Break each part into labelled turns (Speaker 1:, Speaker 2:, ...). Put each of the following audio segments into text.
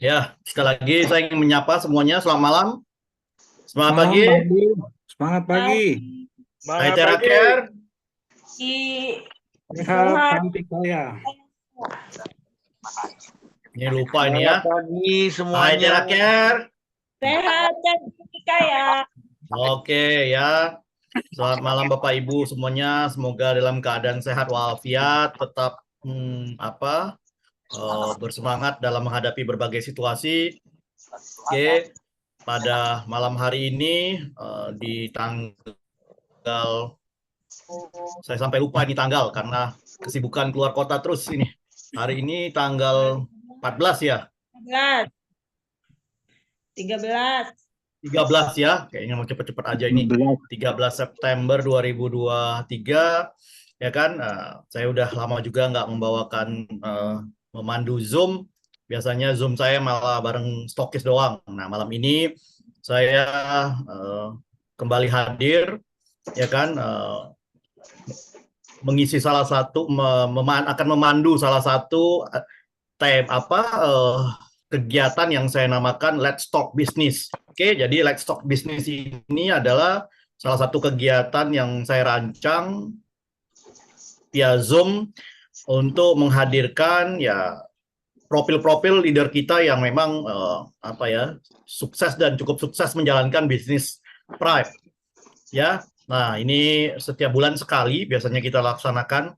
Speaker 1: Ya, sekali lagi saya ingin menyapa semuanya. Selamat malam. Semangat
Speaker 2: Malam,
Speaker 1: pagi.
Speaker 2: Bang Adi. Semangat pagi.
Speaker 3: Pagi,
Speaker 1: Hai
Speaker 4: Semangat pagi.
Speaker 1: Teraker.
Speaker 2: Sehat,
Speaker 3: sehat,
Speaker 2: cantik saya.
Speaker 1: Ini lupa ini ya.
Speaker 4: Semangat pagi
Speaker 1: Hai
Speaker 4: semuanya.
Speaker 1: Teraker.
Speaker 3: sehat dan kaya.
Speaker 1: Oke ya. Selamat malam Bapak Ibu semuanya. Semoga dalam keadaan sehat walafiat, tetap bersemangat dalam menghadapi berbagai situasi. Oke. Pada malam hari ini di tanggal, saya sampai lupa ini tanggal karena kesibukan keluar kota terus ini. Hari ini tanggal 14 ya.
Speaker 3: 13, 13.
Speaker 1: 13 ya, kayaknya mau cepet-cepet aja ini. 13 September 2023 ya kan. Saya udah lama juga nggak membawakan memandu Zoom. Biasanya Zoom saya malah bareng stokis doang. Nah, malam ini saya kembali hadir ya kan, mengisi salah satu akan memandu salah satu kegiatan yang saya namakan Let's Talk Business. Oke, jadi Let's Talk Business ini adalah salah satu kegiatan yang saya rancang via Zoom untuk menghadirkan ya profil-profil leader kita yang memang sukses dan cukup sukses menjalankan bisnis Prime. Ya, nah ini setiap bulan sekali biasanya kita laksanakan.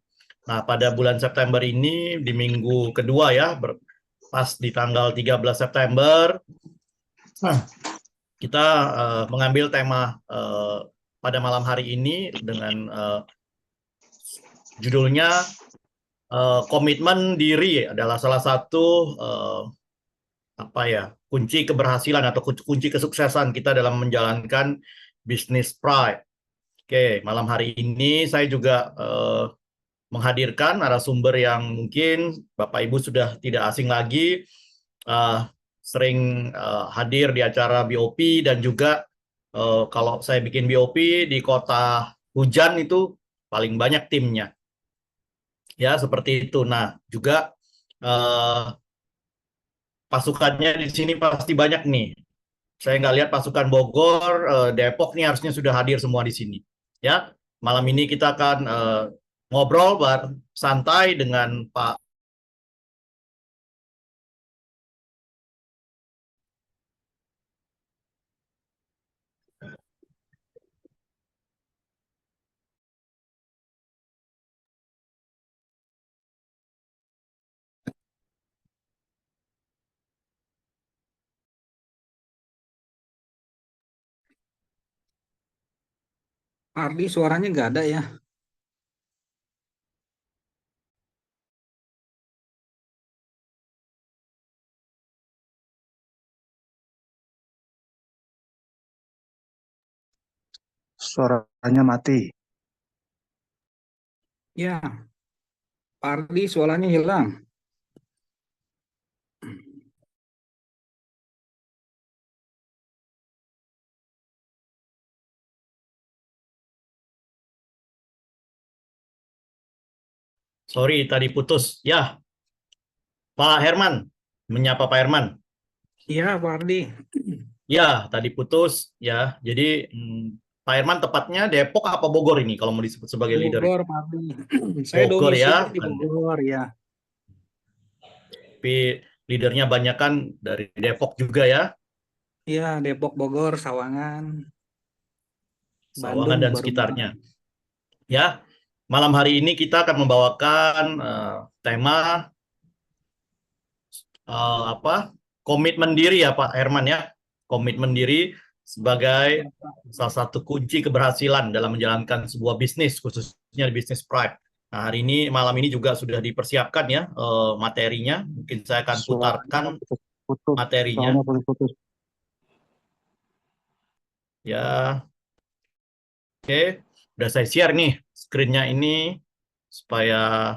Speaker 1: Nah, pada bulan September ini di minggu kedua ya, pas di tanggal 13 September, kita mengambil tema pada malam hari ini dengan judulnya komitmen diri adalah salah satu kunci keberhasilan atau kunci kesuksesan kita dalam menjalankan bisnis Pride. Oke, malam hari ini saya juga menghadirkan narasumber yang mungkin Bapak Ibu sudah tidak asing lagi, sering hadir di acara BOP dan juga kalau saya bikin BOP di kota hujan itu paling banyak timnya. Ya, seperti itu. Nah, juga pasukannya di sini pasti banyak nih. Saya nggak lihat pasukan Bogor, Depok nih harusnya sudah hadir semua di sini. Ya, malam ini kita akan ngobrol santai dengan Pak
Speaker 2: Ardi, suaranya nggak ada ya.
Speaker 5: Suaranya mati.
Speaker 2: Ya, Ardi, suaranya hilang.
Speaker 1: Sorry, tadi putus. Ya, Pak Herman. Menyapa Pak Herman.
Speaker 2: Iya, Pak Ardi.
Speaker 1: Ya, tadi putus. Ya, jadi Pak Herman tepatnya Depok apa Bogor ini kalau mau disebut sebagai leader?
Speaker 2: Bogor, Pak Ardi. Saya
Speaker 1: Bogor ya.
Speaker 2: domisili di Bogor, ya.
Speaker 1: Tapi leadernya banyak kan dari Depok juga ya.
Speaker 2: Iya, Depok, Bogor, Sawangan,
Speaker 1: Sawangan
Speaker 2: Bandung
Speaker 1: dan
Speaker 2: baru
Speaker 1: sekitarnya.
Speaker 2: mulai.
Speaker 1: Ya, malam hari ini kita akan membawakan tema komitmen diri ya Pak Herman ya. Komitmen diri sebagai salah satu kunci keberhasilan dalam menjalankan sebuah bisnis, khususnya di bisnis Pride. Nah, hari ini, malam ini juga sudah dipersiapkan ya materinya. Mungkin saya akan putarkan
Speaker 5: Suaranya putus.
Speaker 1: materinya.
Speaker 5: Suaranya putus.
Speaker 1: Ya, oke. Udah saya share nih screen-nya ini supaya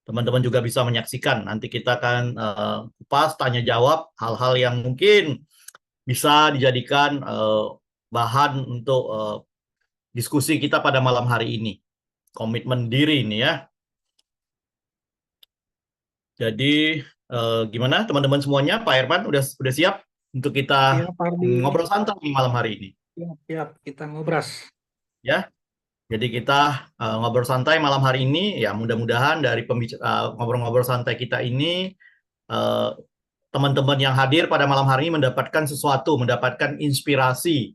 Speaker 1: teman-teman juga bisa menyaksikan. Nanti kita akan kupas, tanya jawab hal-hal yang mungkin bisa dijadikan bahan untuk diskusi kita pada malam hari ini. Komitmen diri ini ya. Jadi gimana teman-teman semuanya? Pak Herman udah siap untuk kita
Speaker 2: Siap, Pardi.
Speaker 1: ngobrol santai malam hari ini,
Speaker 2: Siap, siap. Kita ngobras.
Speaker 1: ya? Jadi kita ngobrol santai malam hari ini, ya mudah-mudahan dari ngobrol-ngobrol santai kita ini eh, teman-teman yang hadir pada malam hari ini mendapatkan sesuatu, mendapatkan inspirasi,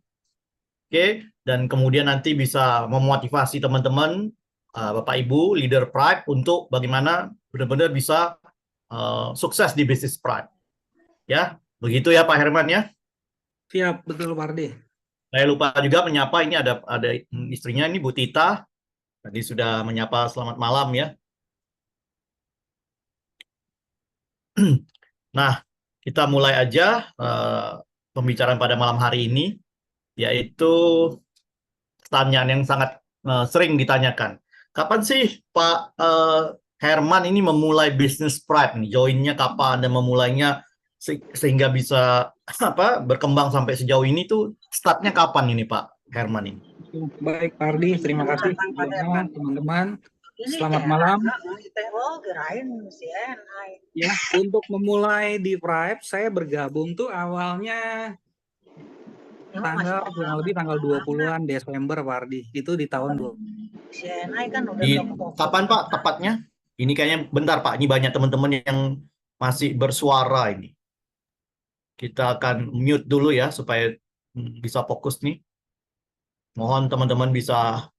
Speaker 1: oke? Dan kemudian nanti bisa memotivasi teman-teman, Bapak Ibu, leader Pride untuk bagaimana benar-benar bisa sukses di bisnis Pride, ya? Begitu ya Pak Herman ya.
Speaker 2: Siap, betul, Pardi.
Speaker 1: Saya lupa juga menyapa ini ada istrinya ini Bu Tita. Tadi sudah menyapa selamat malam ya. Nah, kita mulai aja pembicaraan pada malam hari ini, yaitu pertanyaan yang sangat sering ditanyakan. Kapan sih Pak Herman ini memulai bisnis Pride nih? Joinnya kapan dan memulainya sehingga bisa berkembang sampai sejauh ini tuh startnya kapan ini Pak Herman ini?
Speaker 2: Baik, Pardi. Terima kasih sebelumnya, teman-teman. Selamat malam. Ya, untuk memulai di Pride, saya bergabung tuh awalnya kurang lebih tanggal 20-an Desember, Pardi. Itu di tahun 2000.
Speaker 1: Kapan Pak tepatnya? Ini kayaknya bentar Pak, ini banyak teman-teman yang masih bersuara ini. Kita akan mute dulu ya supaya bisa fokus nih. Mohon teman-teman bisa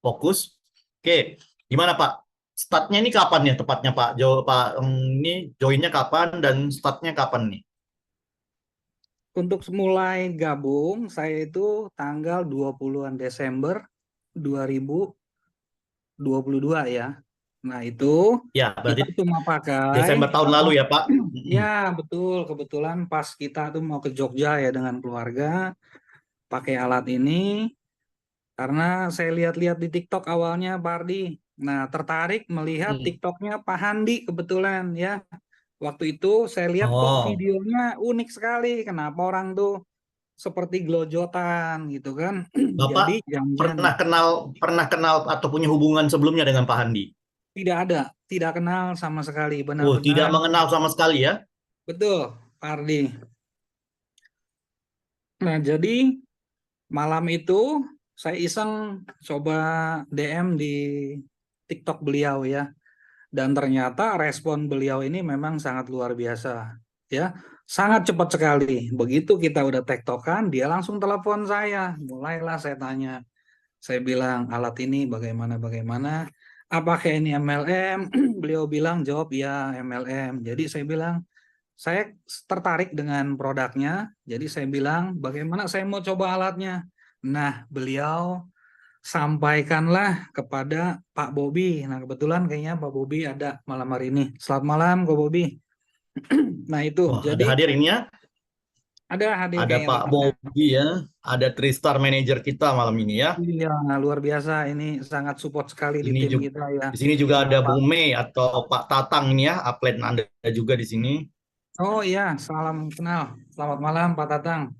Speaker 1: fokus. Oke, gimana Pak? Startnya ini kapan ya tepatnya Pak? Ini joinnya kapan dan startnya kapan nih?
Speaker 2: Untuk mulai gabung, saya itu tanggal 20-an Desember 2022 ya. Nah, itu
Speaker 1: Ya, berarti
Speaker 2: kita cuma pakai
Speaker 1: Desember tahun lalu ya Pak?
Speaker 2: ya, betul. Kebetulan pas kita tuh mau ke Jogja ya dengan keluarga, pakai alat ini karena saya lihat-lihat di TikTok awalnya, Pak Ardi. Nah, tertarik melihat TikToknya Pak Handi kebetulan ya. Waktu itu saya lihat kok videonya unik sekali. Kenapa orang tuh seperti gelojotan gitu kan?
Speaker 1: Bapak
Speaker 2: Jadi janjian.
Speaker 1: pernah kenal atau punya hubungan sebelumnya dengan Pak Handi?
Speaker 2: Tidak ada, tidak kenal sama sekali,
Speaker 1: Oh,
Speaker 2: benar-benar.
Speaker 1: tidak mengenal sama sekali ya?
Speaker 2: Betul, Pak Ardi. Nah, jadi malam itu saya iseng coba DM di TikTok beliau ya. Dan ternyata respon beliau ini memang sangat luar biasa. Ya, sangat cepat sekali. Begitu kita udah tektokan, dia langsung telepon saya. Mulailah saya tanya. Saya bilang, alat ini bagaimana? Apakah ini MLM? Beliau bilang, jawab ya MLM. Jadi saya bilang, saya tertarik dengan produknya. Jadi saya bilang, bagaimana saya mau coba alatnya? Nah, beliau sampaikanlah kepada Pak Bobi. Nah, kebetulan kayaknya Pak Bobi ada malam hari ini. Selamat malam, Pak Bobi. Nah, itu.
Speaker 1: Wah,
Speaker 2: Jadi
Speaker 1: ada hadir ini ya?
Speaker 2: ada hadir
Speaker 1: Ada
Speaker 2: kayaknya
Speaker 1: Pak
Speaker 2: rekannya.
Speaker 1: Bobi ya, ada Tristar manager kita malam ini ya.
Speaker 2: Iya, luar biasa. Ini sangat support sekali di
Speaker 1: Ini
Speaker 2: tim
Speaker 1: juga
Speaker 2: kita ya.
Speaker 1: di sini juga
Speaker 2: Nah,
Speaker 1: ada
Speaker 2: Pak.
Speaker 1: Bu Mei atau Pak Tatang ini ya, upline Anda juga di sini.
Speaker 2: Oh iya, salam kenal. Selamat malam, Pak Tatang.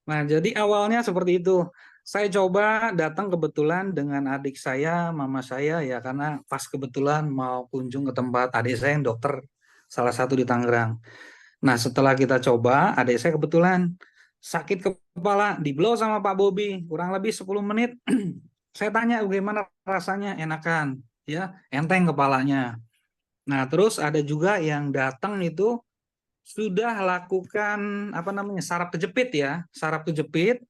Speaker 2: Nah, jadi awalnya seperti itu. Saya coba datang kebetulan dengan adik saya, mama saya ya, karena pas kebetulan mau kunjung ke tempat adik saya yang dokter salah satu di Tangerang. Nah, setelah kita coba, adik saya kebetulan sakit kepala, di-blow sama Pak Bobi, kurang lebih 10 menit. Saya tanya bagaimana rasanya, enakan, ya, enteng kepalanya. Nah, terus ada juga yang datang itu sudah lakukan saraf kejepit ya, saraf kejepit.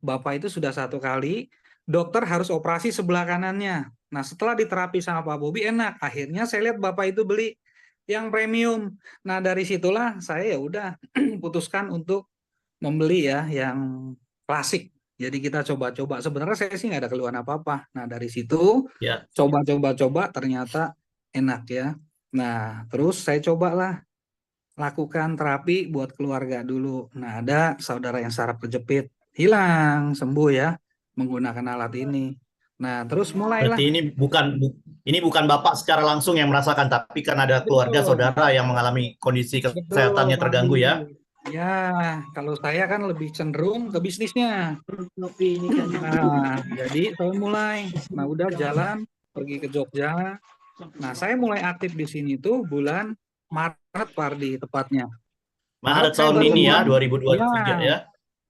Speaker 2: Bapak itu sudah 1 kali, dokter harus operasi sebelah kanannya. Nah, setelah diterapi sama Pak Bobi enak. Akhirnya saya lihat Bapak itu beli yang premium. Nah, dari situlah saya ya udah putuskan untuk membeli ya yang klasik. Jadi kita coba-coba. Sebenarnya saya sih nggak ada keluhan apa-apa. Nah, dari situ
Speaker 1: Ya.
Speaker 2: coba ternyata enak ya. Nah, terus saya cobalah lakukan terapi buat keluarga dulu. Nah, ada saudara yang saraf kejepit, hilang, sembuh ya, menggunakan alat ini. Nah, terus mulailah.
Speaker 1: Berarti ini bukan Bapak secara langsung yang merasakan, tapi kan ada keluarga
Speaker 2: Betul,
Speaker 1: saudara yang mengalami kondisi
Speaker 2: betul,
Speaker 1: kesehatannya
Speaker 2: Pak
Speaker 1: terganggu
Speaker 2: Andi.
Speaker 1: ya.
Speaker 2: Ya, kalau saya kan lebih cenderung ke bisnisnya. Nah, jadi saya mulai. Nah, udah jalan, pergi ke Jogja, Nah, saya mulai aktif di sini tuh bulan Maret, Pak Ardi, tepatnya.
Speaker 1: Maret
Speaker 2: saya
Speaker 1: tahun
Speaker 2: baru
Speaker 1: ini ya,
Speaker 2: mulai.
Speaker 1: 2023 ya.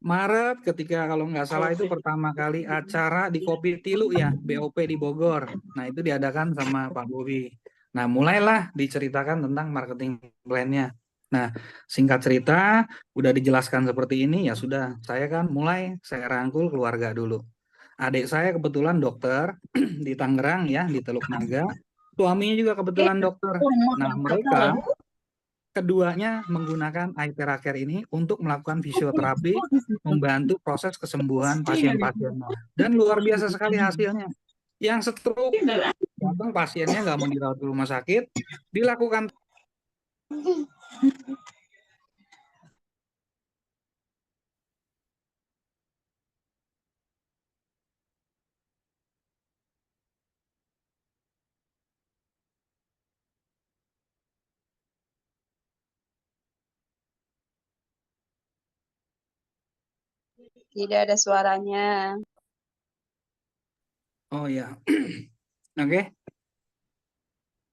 Speaker 2: Maret ketika kalau nggak salah itu pertama kali acara di Kopi Tilu ya, BOP di Bogor. Nah, itu diadakan sama Pak Bobi. Nah, mulailah diceritakan tentang marketing plan-nya. Nah, singkat cerita, udah dijelaskan seperti ini, ya sudah, saya kan saya rangkul keluarga dulu. Adik saya kebetulan dokter di Tangerang ya, di Teluk Naga. Suaminya juga kebetulan dokter. Nah, mereka keduanya menggunakan Aithera Care ini untuk melakukan fisioterapi, membantu proses kesembuhan pasien-pasiennya. Dan luar biasa sekali hasilnya. Yang stroke, datang pasiennya nggak mau dirawat di rumah sakit, dilakukan
Speaker 4: Tidak ada suaranya.
Speaker 2: Oh ya. Oke.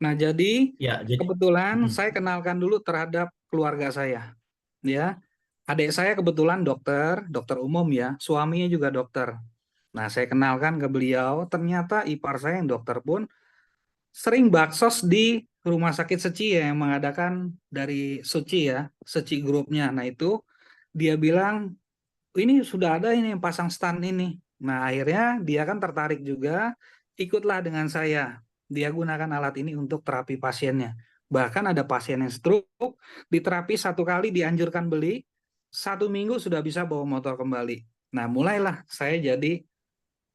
Speaker 2: Nah, jadi
Speaker 1: Ya, jadi
Speaker 2: kebetulan saya kenalkan dulu terhadap keluarga saya. Ya. Adik saya kebetulan dokter umum ya, suaminya juga dokter. Nah, saya kenalkan ke beliau, ternyata ipar saya yang dokter pun sering baksos di Rumah Sakit Seci ya, yang mengadakan dari Suci ya, Seci grupnya. Nah, itu dia bilang, ini sudah ada ini yang pasang stand ini. Nah, akhirnya dia kan tertarik juga, ikutlah dengan saya. Dia gunakan alat ini untuk terapi pasiennya. Bahkan ada pasien yang stroke, diterapi 1 kali dianjurkan beli, 1 minggu sudah bisa bawa motor kembali. Nah, mulailah saya jadi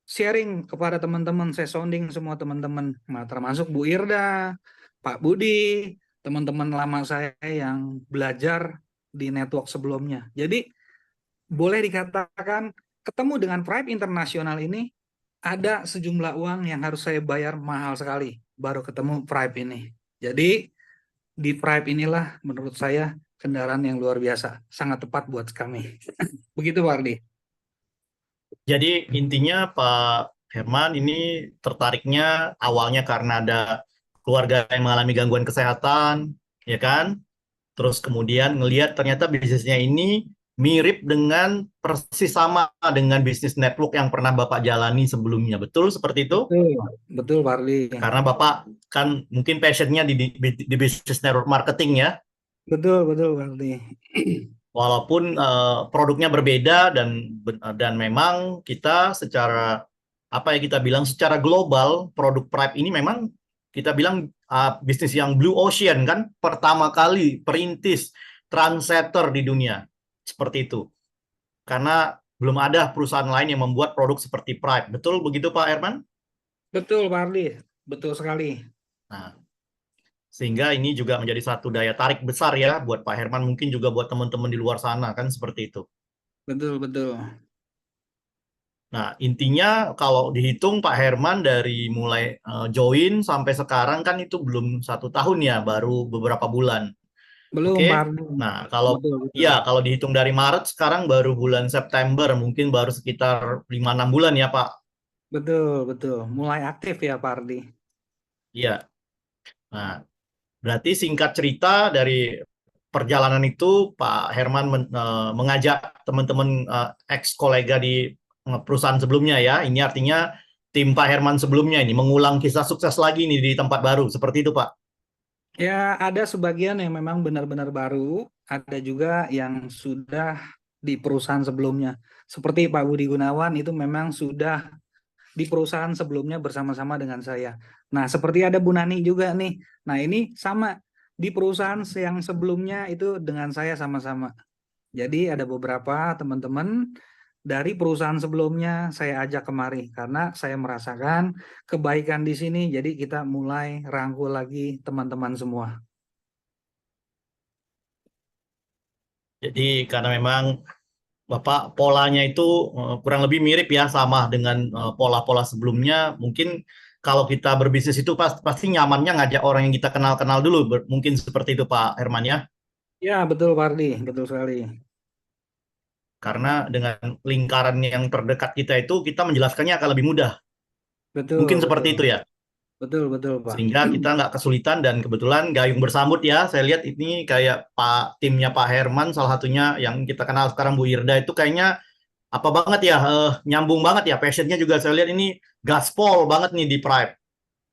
Speaker 2: sharing kepada teman-teman, saya sounding semua teman-teman, nah, termasuk Bu Irda, Pak Budi, teman-teman lama saya yang belajar di network sebelumnya. Jadi boleh dikatakan ketemu dengan Pride Internasional ini ada sejumlah uang yang harus saya bayar mahal sekali baru ketemu Pride ini. Jadi di Pride inilah menurut saya kendaraan yang luar biasa, sangat tepat buat kami. Begitu Pak Ardi.
Speaker 1: Jadi intinya Pak Herman ini tertariknya awalnya karena ada keluarga yang mengalami gangguan kesehatan, ya kan? Terus kemudian ngelihat ternyata bisnisnya ini mirip dengan persis sama dengan bisnis network yang pernah Bapak jalani sebelumnya. Betul seperti itu?
Speaker 2: Betul, betul Pak Ardi.
Speaker 1: Karena Bapak kan mungkin passionnya di bisnis network marketing ya.
Speaker 2: Betul, betul Pak Ardi.
Speaker 1: Walaupun produknya berbeda dan memang kita secara apa ya kita bilang secara global produk Pride ini memang kita bilang bisnis yang blue ocean kan pertama kali perintis trendsetter di dunia seperti itu karena belum ada perusahaan lain yang membuat produk seperti Pride. Betul begitu Pak Herman?
Speaker 2: Betul Pak Ardi, betul sekali.
Speaker 1: Nah, sehingga ini juga menjadi satu daya tarik besar ya buat Pak Herman, mungkin juga buat teman-teman di luar sana kan seperti itu.
Speaker 2: Betul, betul.
Speaker 1: Nah, intinya kalau dihitung Pak Herman dari mulai join sampai sekarang kan itu belum 1 tahun ya, baru beberapa bulan.
Speaker 2: Belum
Speaker 1: Oke.
Speaker 2: Pak Ardi.
Speaker 1: Nah, kalau
Speaker 2: Betul, betul.
Speaker 1: ya kalau dihitung dari Maret sekarang baru bulan September, mungkin baru sekitar 5-6 bulan ya Pak.
Speaker 2: Betul, betul. Mulai aktif ya Pak Ardi.
Speaker 1: Iya. Nah, berarti singkat cerita dari perjalanan itu Pak Herman mengajak teman-teman ex kolega di perusahaan sebelumnya ya. Ini artinya tim Pak Herman sebelumnya ini mengulang kisah sukses lagi nih di tempat baru. Seperti itu Pak.
Speaker 2: Ya, ada sebagian yang memang benar-benar baru, ada juga yang sudah di perusahaan sebelumnya. Seperti Pak Budi Gunawan itu memang sudah di perusahaan sebelumnya bersama-sama dengan saya. Nah, seperti ada Bu Nani juga nih. Nah, ini sama di perusahaan yang sebelumnya itu dengan saya sama-sama. Jadi ada beberapa teman-teman dari perusahaan sebelumnya saya ajak kemari karena saya merasakan kebaikan di sini. Jadi kita mulai rangkul lagi teman-teman semua.
Speaker 1: Jadi karena memang Bapak polanya itu kurang lebih mirip ya sama dengan pola-pola sebelumnya. Mungkin kalau kita berbisnis itu pasti nyamannya ngajak orang yang kita kenal-kenal dulu. Mungkin seperti itu Pak Herman ya.
Speaker 2: Ya, betul Pak Ardi, betul sekali.
Speaker 1: Karena dengan lingkaran yang terdekat kita itu kita menjelaskannya akan lebih mudah.
Speaker 2: Betul,
Speaker 1: Mungkin
Speaker 2: betul.
Speaker 1: seperti itu ya.
Speaker 2: Betul, betul, Pak.
Speaker 1: Sehingga kita nggak kesulitan dan kebetulan gayung bersambut ya. Saya lihat ini kayak timnya Pak Herman salah satunya yang kita kenal sekarang Bu Irda itu kayaknya apa banget ya, nyambung banget ya, passionnya juga saya lihat ini gaspol banget nih di Pride.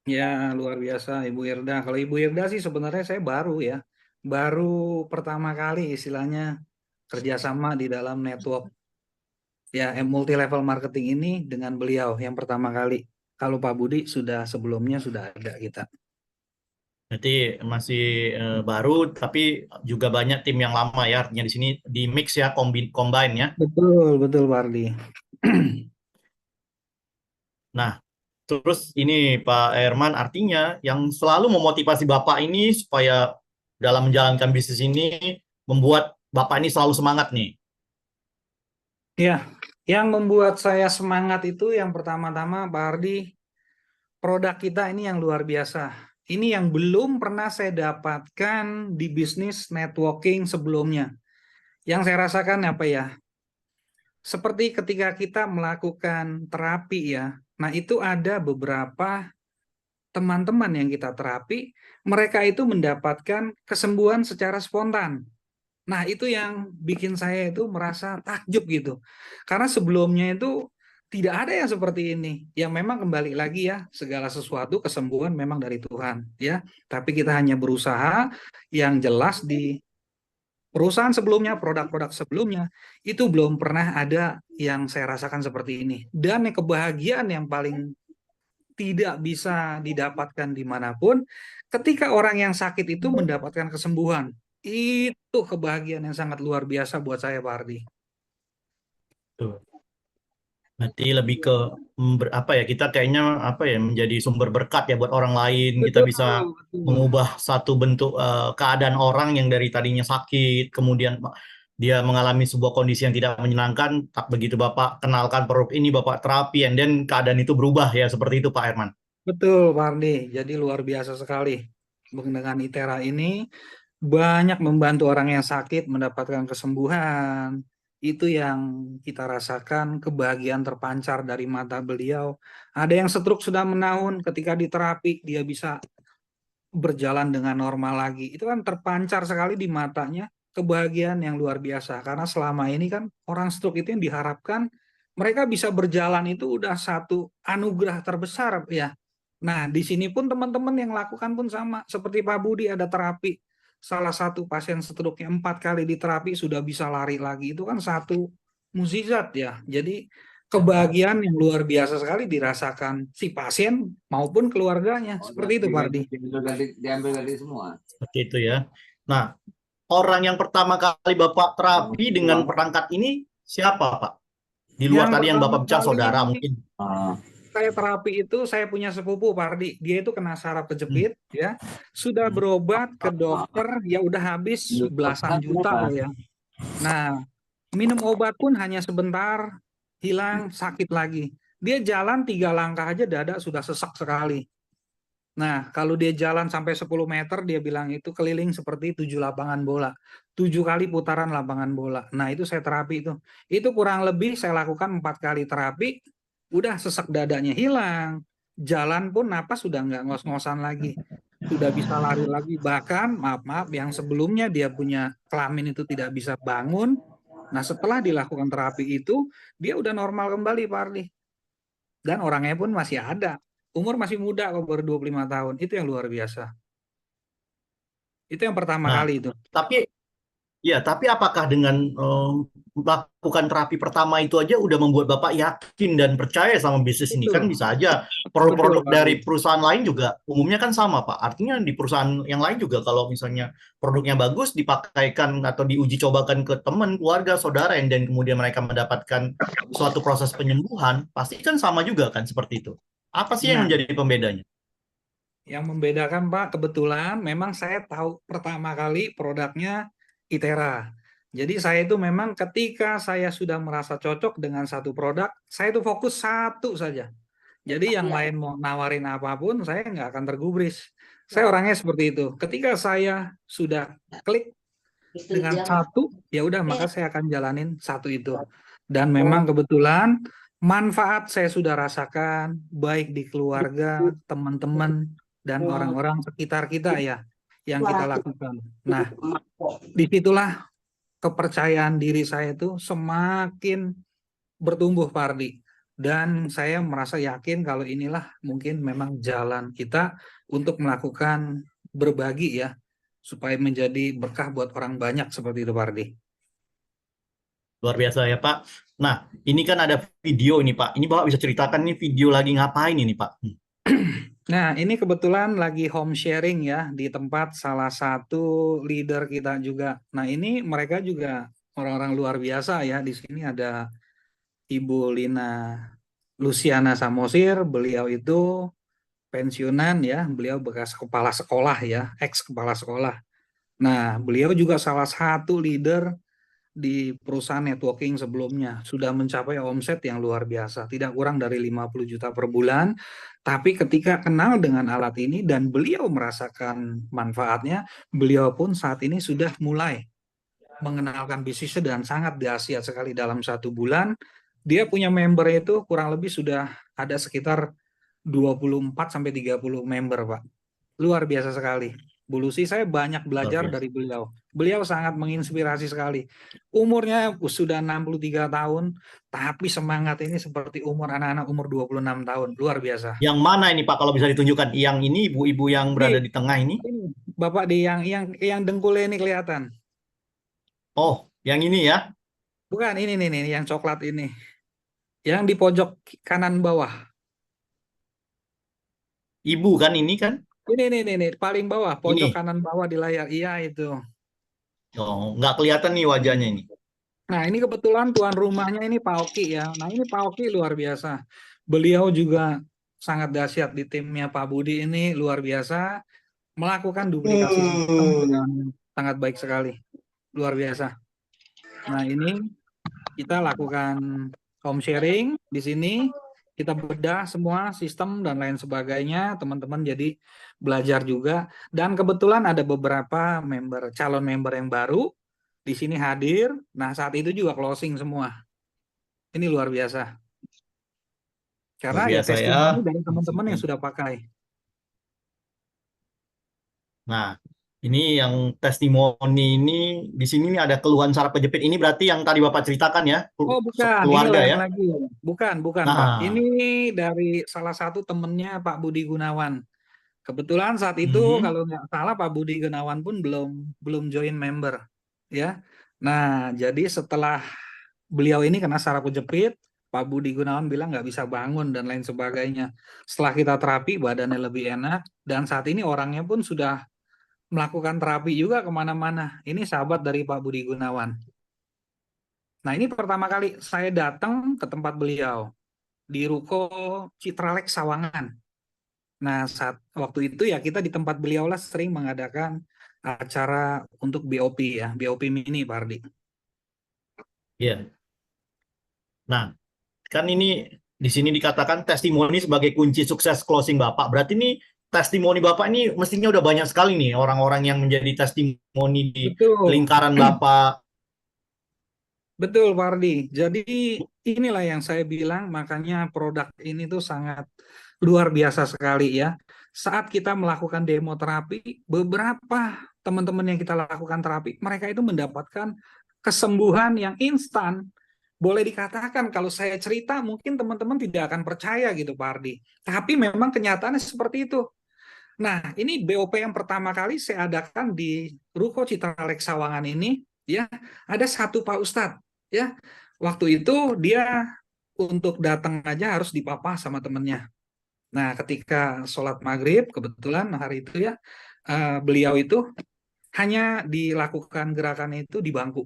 Speaker 2: Ya, luar biasa Ibu Irda. Kalau Ibu Irda sih sebenarnya saya baru ya. Baru pertama kali istilahnya kerjasama di dalam network ya multi level marketing ini dengan beliau yang pertama kali. Kalau Pak Budi sudah sebelumnya sudah ada kita.
Speaker 1: Berarti masih baru tapi juga banyak tim yang lama ya, artinya di sini di mix ya, combine ya.
Speaker 2: Betul, betul Pak Ardi.
Speaker 1: Nah, terus ini Pak Herman, artinya yang selalu memotivasi Bapak ini supaya dalam menjalankan bisnis ini membuat Bapak ini selalu semangat nih.
Speaker 2: Ya, yang membuat saya semangat itu yang pertama-tama Pak Ardi, produk kita ini yang luar biasa. Ini yang belum pernah saya dapatkan di bisnis networking sebelumnya. Yang saya rasakan apa ya? Seperti ketika kita melakukan terapi ya. Nah, itu ada beberapa teman-teman yang kita terapi, mereka itu mendapatkan kesembuhan secara spontan. Nah, itu yang bikin saya itu merasa takjub gitu. Karena sebelumnya itu tidak ada yang seperti ini. Yang memang kembali lagi ya, segala sesuatu kesembuhan memang dari Tuhan ya. Tapi kita hanya berusaha yang jelas di perusahaan sebelumnya, produk-produk sebelumnya itu belum pernah ada yang saya rasakan seperti ini. Dan yang kebahagiaan yang paling tidak bisa didapatkan dimanapun, ketika orang yang sakit itu mendapatkan kesembuhan. Itu kebahagiaan yang sangat luar biasa buat saya, Pak Ardi.
Speaker 1: Tuh. Berarti lebih ke apa ya, kita kayaknya apa ya, menjadi sumber berkat ya buat orang lain. Kita bisa
Speaker 2: Betul.
Speaker 1: mengubah satu bentuk keadaan orang yang dari tadinya sakit, kemudian dia mengalami sebuah kondisi yang tidak menyenangkan, tak begitu Bapak kenalkan produk ini, Bapak terapi, and then keadaan itu berubah ya, seperti itu Pak Herman.
Speaker 2: Betul, Pak Ardi. Jadi luar biasa sekali. Dengan ITERA ini banyak membantu orang yang sakit mendapatkan kesembuhan. Itu yang kita rasakan, kebahagiaan terpancar dari mata beliau. Ada yang stroke sudah menahun, ketika diterapi dia bisa berjalan dengan normal lagi. Itu kan terpancar sekali di matanya, kebahagiaan yang luar biasa. Karena selama ini kan orang stroke itu yang diharapkan mereka bisa berjalan itu udah satu anugerah terbesar ya. Nah, di sini pun teman-teman yang lakukan pun sama. Seperti Pak Budi ada terapi. Salah satu pasien stroke yang 4 kali diterapi sudah bisa lari lagi. Itu kan satu mukjizat ya. Jadi kebahagiaan yang luar biasa sekali dirasakan si pasien maupun keluarganya. Seperti itu, Pak Ardi.
Speaker 6: Diambil dari semua.
Speaker 1: Seperti itu ya. Nah, orang yang pertama kali Bapak terapi dengan perangkat ini siapa Pak? Di luar
Speaker 2: Yang
Speaker 1: tadi yang Bapak
Speaker 2: pertama
Speaker 1: bicara
Speaker 2: kali
Speaker 1: saudara
Speaker 2: ini
Speaker 1: mungkin.
Speaker 2: saya terapi itu saya punya sepupu Pak Ardi. Dia itu kena saraf kejepit ya. Sudah berobat ke dokter ya udah habis belasan juta ya. Nah, minum obat pun hanya sebentar hilang sakit lagi. Dia jalan 3 langkah aja dada sudah sesak sekali. Nah, kalau dia jalan sampai 10 meter, dia bilang itu keliling seperti 7 lapangan bola. 7 kali putaran lapangan bola. Nah, itu saya terapi itu. Itu kurang lebih saya lakukan 4 kali terapi, udah sesak dadanya hilang. Jalan pun napas sudah nggak ngos-ngosan lagi. Sudah bisa lari lagi. Bahkan, maaf, yang sebelumnya dia punya kelamin itu tidak bisa bangun. Nah, setelah dilakukan terapi itu, dia udah normal kembali, Pak Ardi. Dan orangnya pun masih ada. Umur masih muda kok, baru 25 tahun. Itu yang luar biasa. Itu yang pertama
Speaker 1: Nah,
Speaker 2: kali itu.
Speaker 1: tapi apakah dengan melakukan terapi pertama itu aja udah membuat Bapak yakin dan percaya sama bisnis ini?
Speaker 2: Betul.
Speaker 1: Kan bisa aja produk-produk
Speaker 2: Betul, Pak
Speaker 1: dari
Speaker 2: Ardi.
Speaker 1: perusahaan lain juga umumnya kan sama, Pak. Artinya di perusahaan yang lain juga kalau misalnya produknya bagus dipakaikan atau diuji cobakan ke teman, keluarga, saudara, dan kemudian mereka mendapatkan suatu proses penyembuhan, pasti kan sama juga kan seperti itu. Apa sih yang
Speaker 2: Nah,
Speaker 1: menjadi pembedanya?
Speaker 2: yang membedakan Pak, kebetulan memang saya tahu pertama kali produknya ITERA. Jadi saya itu memang ketika saya sudah merasa cocok dengan satu produk, saya itu fokus satu saja. Jadi yang lain mau nawarin apapun, saya nggak akan tergubris. Saya orangnya seperti itu. Ketika saya sudah klik dengan satu, ya udah maka saya akan jalanin satu itu. Dan memang kebetulan Manfaat saya sudah rasakan, baik di keluarga, teman-teman, dan orang-orang sekitar kita ya, yang kita lakukan. Nah, disitulah kepercayaan diri saya itu semakin bertumbuh, Pak Ardi. Dan saya merasa yakin kalau inilah mungkin memang jalan kita untuk melakukan berbagi ya, supaya menjadi berkah buat orang banyak seperti itu, Pak Ardi.
Speaker 1: Luar biasa ya Pak. Nah, ini kan ada video ini Pak. Ini Bapak bisa ceritakan nih video lagi ngapain ini Pak?
Speaker 2: Nah, ini kebetulan lagi home sharing ya di tempat salah satu leader kita juga. Nah, ini mereka juga orang-orang luar biasa ya. Di sini ada Ibu Lina Luciana Samosir, beliau itu pensiunan ya, beliau bekas kepala sekolah ya, ex kepala sekolah. Nah, beliau juga salah satu leader di perusahaan networking sebelumnya, sudah mencapai omset yang luar biasa, tidak kurang dari 50 juta per bulan. Tapi ketika kenal dengan alat ini dan beliau merasakan manfaatnya, beliau pun saat ini sudah mulai mengenalkan bisnisnya dan sangat dahsyat sekali. Dalam 1 bulan dia punya member itu kurang lebih sudah ada sekitar 24-30 member, Pak. Luar biasa sekali. Bu Lucy, saya banyak belajar
Speaker 1: biasa.
Speaker 2: dari beliau. Beliau sangat menginspirasi sekali. Umurnya sudah 63 tahun, tapi semangat ini seperti umur anak-anak umur 26 tahun. Luar biasa.
Speaker 1: Yang mana ini Pak kalau bisa ditunjukkan? Yang ini ibu-ibu yang berada di tengah ini?
Speaker 2: Ini, Bapak di yang dengkulnya ini kelihatan.
Speaker 1: Oh, yang ini ya?
Speaker 2: Bukan, ini nih, yang coklat ini. Yang di pojok kanan bawah.
Speaker 1: Ibu kan ini kan?
Speaker 2: Ini, paling bawah, pojok
Speaker 1: Ini.
Speaker 2: kanan bawah di layar. Iya, itu.
Speaker 1: Oh, nggak kelihatan nih wajahnya ini.
Speaker 2: Nah, ini kebetulan tuan rumahnya ini Pak Oki ya. Nah, ini Pak Oki luar biasa. Beliau juga sangat dahsyat di timnya Pak Budi ini, luar biasa. Melakukan duplikasi sistem dengan sangat baik sekali. Luar biasa. Nah, ini kita lakukan home sharing di sini. Kita bedah semua sistem dan lain sebagainya. Teman-teman jadi belajar juga. Dan kebetulan ada beberapa calon member yang baru di sini hadir. Nah, saat itu juga closing semua. Ini luar biasa. Karena
Speaker 1: Luar
Speaker 2: ya
Speaker 1: biasa ya.
Speaker 2: testimoni dari teman-teman yang sudah pakai.
Speaker 1: Nah, ini yang testimoni ini di sini nih ada keluhan saraf kejepit. Ini berarti yang tadi Bapak ceritakan ya,
Speaker 2: Oh, bukan, ini
Speaker 1: keluarga
Speaker 2: lain
Speaker 1: ya.
Speaker 2: lagi. Bukan, Pak.
Speaker 1: Nah,
Speaker 2: Ini dari salah satu temennya Pak Budi Gunawan. Kebetulan saat itu kalau nggak salah Pak Budi Gunawan pun belum join member, ya. Nah, jadi setelah beliau ini kena saraf kejepit, Pak Budi Gunawan bilang nggak bisa bangun dan lain sebagainya. Setelah kita terapi, badannya lebih enak, dan saat ini orangnya pun sudah melakukan terapi juga kemana-mana. Ini sahabat dari Pak Budi Gunawan. Nah, ini pertama kali saya datang ke tempat beliau di Ruko Citralex Sawangan. Nah, waktu itu ya kita di tempat beliau lah sering mengadakan acara untuk BOP ya, BOP mini, Pak Ardi.
Speaker 1: iya. Nah, kan ini di sini dikatakan testimoni sebagai kunci sukses closing Bapak. Berarti ini testimoni Bapak ini mestinya udah banyak sekali nih orang-orang yang menjadi testimoni di
Speaker 2: Betul.
Speaker 1: lingkaran Bapak.
Speaker 2: Betul, Pak Ardi. Jadi inilah yang saya bilang, makanya produk ini tuh sangat luar biasa sekali ya. Saat kita melakukan demo terapi, beberapa teman-teman yang kita lakukan terapi, mereka itu mendapatkan kesembuhan yang instan. Boleh dikatakan kalau saya cerita mungkin teman-teman tidak akan percaya gitu, Pak Ardi. Tapi memang kenyataannya seperti itu. Nah, ini BOP yang pertama kali saya adakan di Ruko Citralex Sawangan ini, ya, ada satu Pak Ustadz, ya. Waktu itu dia untuk datang aja harus dipapah sama temennya. Nah, ketika sholat maghrib, kebetulan hari itu ya, beliau itu hanya dilakukan gerakannya itu di bangku.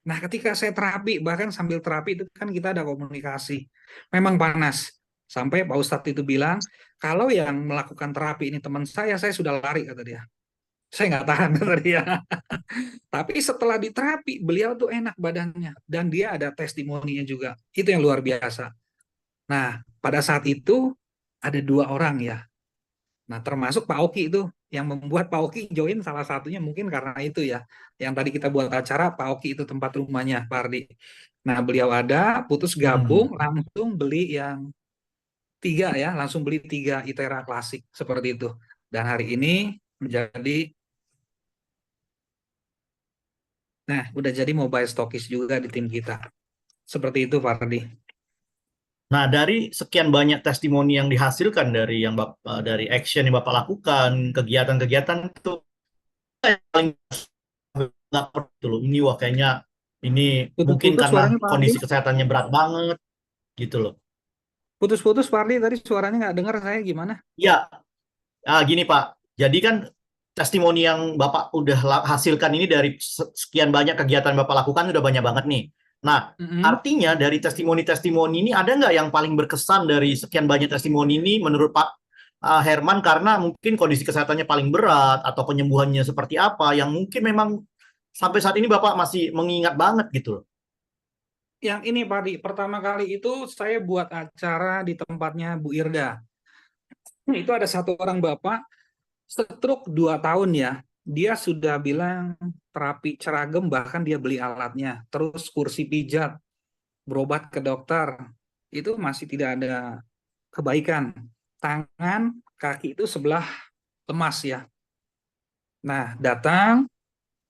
Speaker 2: Nah, ketika saya terapi, bahkan sambil terapi itu kan kita ada komunikasi. Memang panas. Sampai Pak Ustadz itu bilang, kalau yang melakukan terapi ini teman saya sudah lari, kata dia. Saya nggak tahan, kata dia. Tapi setelah diterapi, beliau tuh enak badannya. Dan dia ada testimoninya juga. Itu yang luar biasa. Nah, pada saat itu, ada 2 orang ya. Nah, termasuk Pak Oki itu. yang membuat Pak Oki join salah satunya mungkin karena itu ya. Yang tadi kita buat acara, Pak Oki itu tempat rumahnya, Pak Ardi. Nah, beliau ada, putus gabung, langsung beli yang 3 ya, langsung beli 3 ITERA klasik seperti itu. Dan hari ini menjadi, nah udah jadi mobile stockist juga di tim kita. Seperti itu, Pak Ardi.
Speaker 1: Nah, dari sekian banyak testimoni yang dihasilkan dari dari action yang Bapak lakukan, kegiatan-kegiatan itu yang paling nggak perlu gitu loh. Ini wah kayaknya ini mungkin
Speaker 2: Putus-putus
Speaker 1: karena
Speaker 2: suaranya Pak Ardi.
Speaker 1: kondisi kesehatannya berat banget gitu loh.
Speaker 2: Putus-putus Pak Ardi, tadi suaranya nggak dengar saya gimana?
Speaker 1: Ya, gini Pak. Jadi kan testimoni yang Bapak udah hasilkan ini dari sekian banyak kegiatan Bapak lakukan udah banyak banget nih. Nah, artinya dari testimoni-testimoni ini ada nggak yang paling berkesan dari sekian banyak testimoni ini menurut Pak Herman karena mungkin kondisi kesehatannya paling berat atau penyembuhannya seperti apa yang mungkin memang sampai saat ini Bapak masih mengingat banget gitu loh.
Speaker 2: Yang ini Pak Ardi, pertama kali itu saya buat acara di tempatnya Bu Irda. Itu ada satu orang bapak stroke 2 tahun ya. Dia sudah bilang terapi ceragem, bahkan dia beli alatnya. Terus kursi pijat, berobat ke dokter, itu masih tidak ada kebaikan. Tangan, kaki itu sebelah lemas ya. Nah, datang,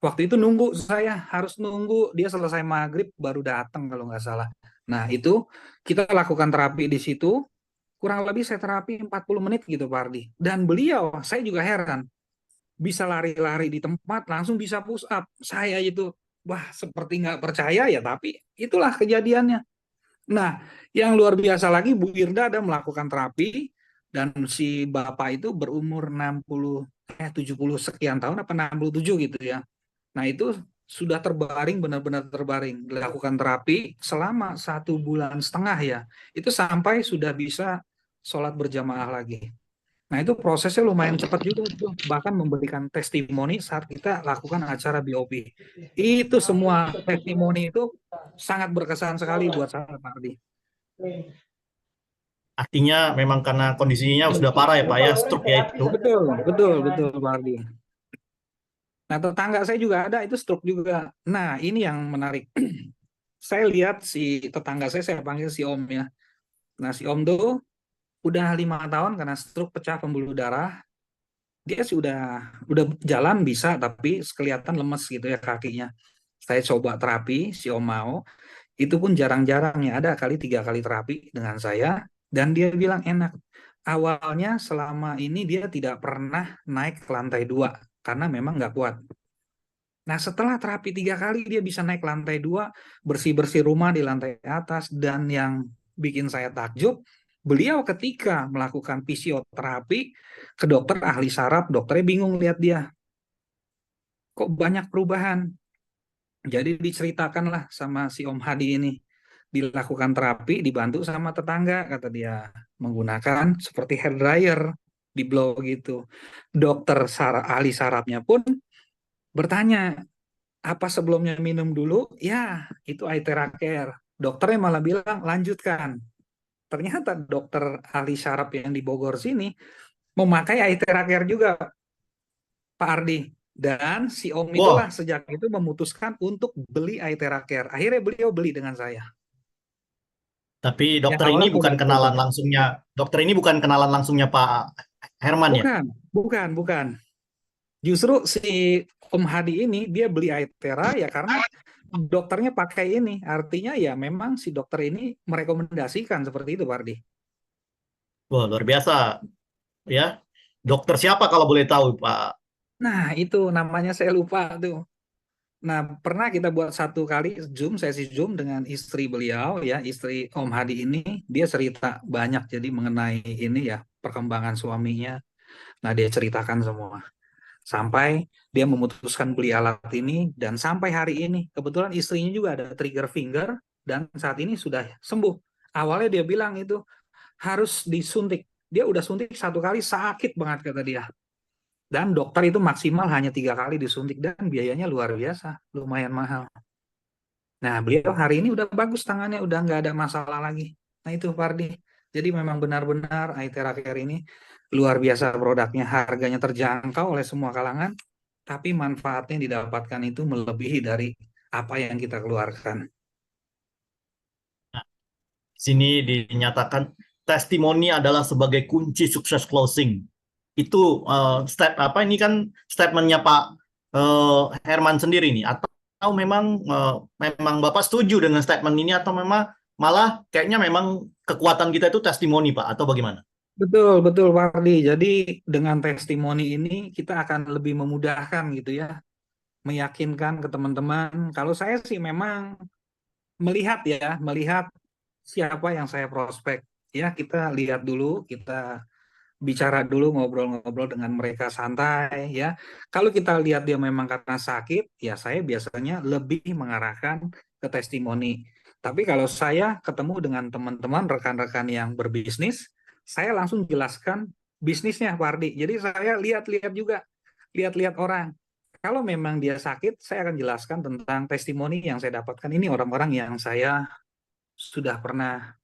Speaker 2: waktu itu nunggu, saya harus nunggu dia selesai maghrib baru datang kalau nggak salah. Nah, itu kita lakukan terapi di situ, kurang lebih saya terapi 40 menit gitu Pak Ardi. Dan beliau, saya juga heran, bisa lari-lari di tempat, langsung bisa push up. Saya itu, wah seperti nggak percaya ya, tapi itulah kejadiannya. Nah, yang luar biasa lagi, Bu Irda ada melakukan terapi, dan si Bapak itu berumur 70 sekian tahun, apa 67 gitu ya. Nah, itu sudah terbaring, benar-benar terbaring. Dilakukan terapi selama 1,5 bulan ya. Itu sampai sudah bisa sholat berjamaah lagi. Nah, itu prosesnya lumayan cepat juga tuh. Bahkan memberikan testimoni saat kita lakukan acara BOP. Itu semua testimoni itu sangat berkesan sekali buat saya, Pak Ardi.
Speaker 1: Artinya memang karena kondisinya sudah parah ya Pak ya, stroke ya itu.
Speaker 2: Betul, Pak Ardi. Nah, tetangga saya juga ada, itu stroke juga. Nah, ini yang menarik. Saya lihat si tetangga saya panggil si Om ya. Nah, si Om tuh udah 5 tahun karena stroke pecah pembuluh darah. Dia sih udah jalan bisa, tapi kelihatan lemes gitu ya kakinya. Saya coba terapi, si Om mau. Itu pun jarang-jarang ya, ada kali 3 kali terapi dengan saya. Dan dia bilang enak. Awalnya selama ini dia tidak pernah naik ke lantai 2 karena memang nggak kuat. Nah, setelah terapi 3 kali dia bisa naik lantai 2, bersih-bersih rumah di lantai atas. Dan yang bikin saya takjub, beliau ketika melakukan fisioterapi ke dokter ahli saraf, dokternya bingung lihat dia. Kok banyak perubahan? Jadi diceritakanlah sama si Om Hadi ini. Dilakukan terapi, dibantu sama tetangga, kata dia. Menggunakan seperti hair dryer, di blow gitu. Dokter ahli sarafnya pun bertanya, apa sebelumnya minum dulu? Ya, itu ITERA Care. Dokternya malah bilang, lanjutkan. Ternyata dokter ahli saraf yang di Bogor sini memakai ITERA Care juga, Pak Ardi. Dan si Om itulah sejak itu memutuskan untuk beli ITERA Care. Akhirnya beliau beli dengan saya.
Speaker 1: Tapi dokter ini bukan kenalan langsungnya. Dokter ini bukan kenalan langsungnya Pak Herman ya?
Speaker 2: Bukan. Justru si Om Hadi ini dia beli ITERA ya karena dokternya pakai ini. Artinya ya memang si dokter ini merekomendasikan seperti itu, Pak Ardi.
Speaker 1: Wah, luar biasa. Ya. Dokter siapa kalau boleh tahu, Pak?
Speaker 2: Nah, itu namanya saya lupa tuh. Nah, pernah kita buat 1 kali sesi Zoom dengan istri beliau ya, istri Om Hadi ini, dia cerita banyak jadi mengenai ini ya, perkembangan suaminya. Nah, dia ceritakan semua. Sampai dia memutuskan beli alat ini, dan sampai hari ini, kebetulan istrinya juga ada trigger finger, dan saat ini sudah sembuh. Awalnya dia bilang itu harus disuntik. Dia udah suntik 1 kali, sakit banget kata dia. Dan dokter itu maksimal hanya 3 kali disuntik, dan biayanya luar biasa, lumayan mahal. Nah, beliau hari ini udah bagus tangannya, udah nggak ada masalah lagi. Nah itu Pak Ardi. Jadi memang benar-benar ITERA Care ini luar biasa produknya, harganya terjangkau oleh semua kalangan, tapi manfaatnya yang didapatkan itu melebihi dari apa yang kita keluarkan.
Speaker 1: Sini dinyatakan testimoni adalah sebagai kunci sukses closing. Itu ini kan statementnya Pak Herman sendiri nih, atau memang memang Bapak setuju dengan statement ini, atau memang malah kayaknya memang kekuatan kita itu testimoni Pak, atau bagaimana?
Speaker 2: Betul, betul Pak Ardi. Jadi dengan testimoni ini kita akan lebih memudahkan gitu ya, meyakinkan ke teman-teman. Kalau saya sih memang melihat siapa yang saya prospek. Ya, kita lihat dulu, kita bicara dulu, ngobrol-ngobrol dengan mereka santai ya. Kalau kita lihat dia memang karena sakit, ya saya biasanya lebih mengarahkan ke testimoni. Tapi kalau saya ketemu dengan teman-teman, rekan-rekan yang berbisnis, saya langsung jelaskan bisnisnya Pak Ardi. Jadi saya lihat-lihat juga, lihat-lihat orang. Kalau memang dia sakit, saya akan jelaskan tentang testimoni yang saya dapatkan. Ini orang-orang yang saya sudah pernah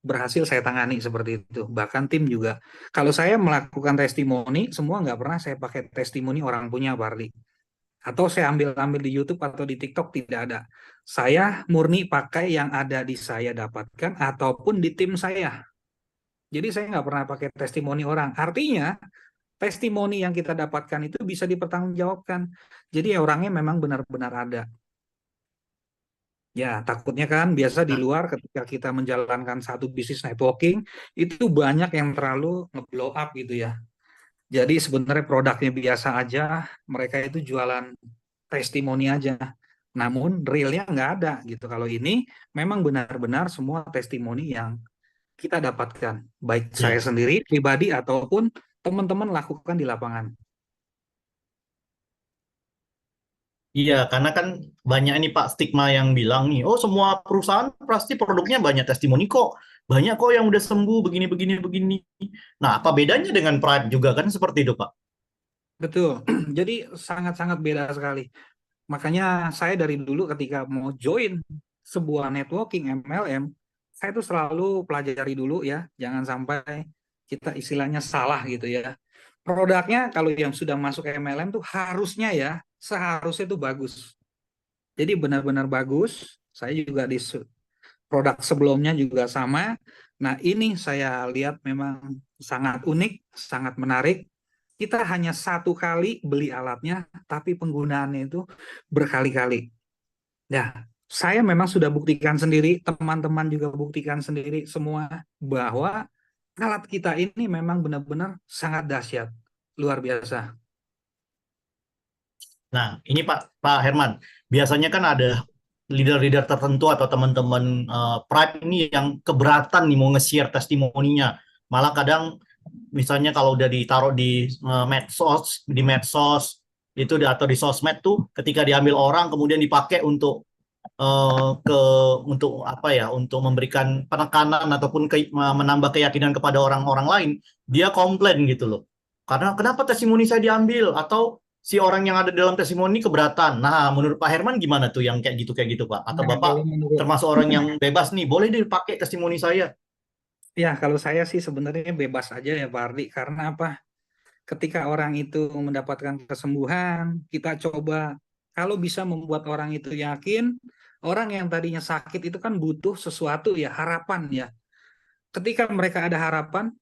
Speaker 2: berhasil saya tangani seperti itu. Bahkan tim juga. Kalau saya melakukan testimoni, semua nggak pernah saya pakai testimoni orang punya, Pak Ardi. Atau saya ambil di YouTube atau di TikTok, tidak ada. Saya murni pakai yang ada di saya dapatkan ataupun di tim saya. Jadi saya nggak pernah pakai testimoni orang. Artinya, testimoni yang kita dapatkan itu bisa dipertanggungjawabkan. Jadi orangnya memang benar-benar ada. Ya, takutnya kan biasa di luar ketika kita menjalankan satu bisnis networking, itu banyak yang terlalu nge-blow up gitu ya. Jadi sebenarnya produknya biasa aja, mereka itu jualan testimoni aja. Namun realnya nggak ada gitu. Kalau ini memang benar-benar semua testimoni yang kita dapatkan. Baik saya sendiri, pribadi, ataupun teman-teman lakukan di lapangan.
Speaker 1: Iya, karena kan banyak ini Pak stigma yang bilang nih, oh semua perusahaan pasti produknya banyak testimoni kok. Banyak kok yang udah sembuh begini. Nah, apa bedanya dengan Pride juga kan seperti itu Pak?
Speaker 2: Betul. Jadi sangat-sangat beda sekali. Makanya saya dari dulu ketika mau join sebuah networking MLM, saya tuh selalu pelajari dulu ya, jangan sampai kita istilahnya salah gitu ya. Produknya kalau yang sudah masuk MLM tuh harusnya ya, seharusnya tuh bagus. Jadi benar-benar bagus. Saya juga di produk sebelumnya juga sama. Nah, ini saya lihat memang sangat unik, sangat menarik. Kita hanya satu kali beli alatnya, tapi penggunaannya itu berkali-kali. Nah, saya memang sudah buktikan sendiri, teman-teman juga buktikan sendiri semua, bahwa alat kita ini memang benar-benar sangat dahsyat, luar biasa.
Speaker 1: Nah, ini Pak Herman, biasanya kan ada leader-leader tertentu atau teman-teman Pride ini yang keberatan nih mau nge-share testimoninya. Malah kadang misalnya kalau udah ditaruh di medsos itu atau di sosmed tuh, ketika diambil orang kemudian dipakai untuk untuk memberikan penekanan ataupun menambah keyakinan kepada orang-orang lain, dia komplain gitu loh. Karena kenapa testimoni saya diambil, atau si orang yang ada dalam testimoni keberatan. Nah, menurut Pak Herman gimana tuh yang kayak gitu Pak? Atau
Speaker 2: Nah,
Speaker 1: Bapak
Speaker 2: kalau menurut
Speaker 1: termasuk orang yang bebas nih, boleh dipakai testimoni saya?
Speaker 2: ya, kalau saya sih sebenarnya bebas aja ya Pak Ardi, karena apa? Ketika orang itu mendapatkan kesembuhan, kita coba kalau bisa membuat orang itu yakin, orang yang tadinya sakit itu kan butuh sesuatu ya, harapan ya. Ketika mereka ada harapan,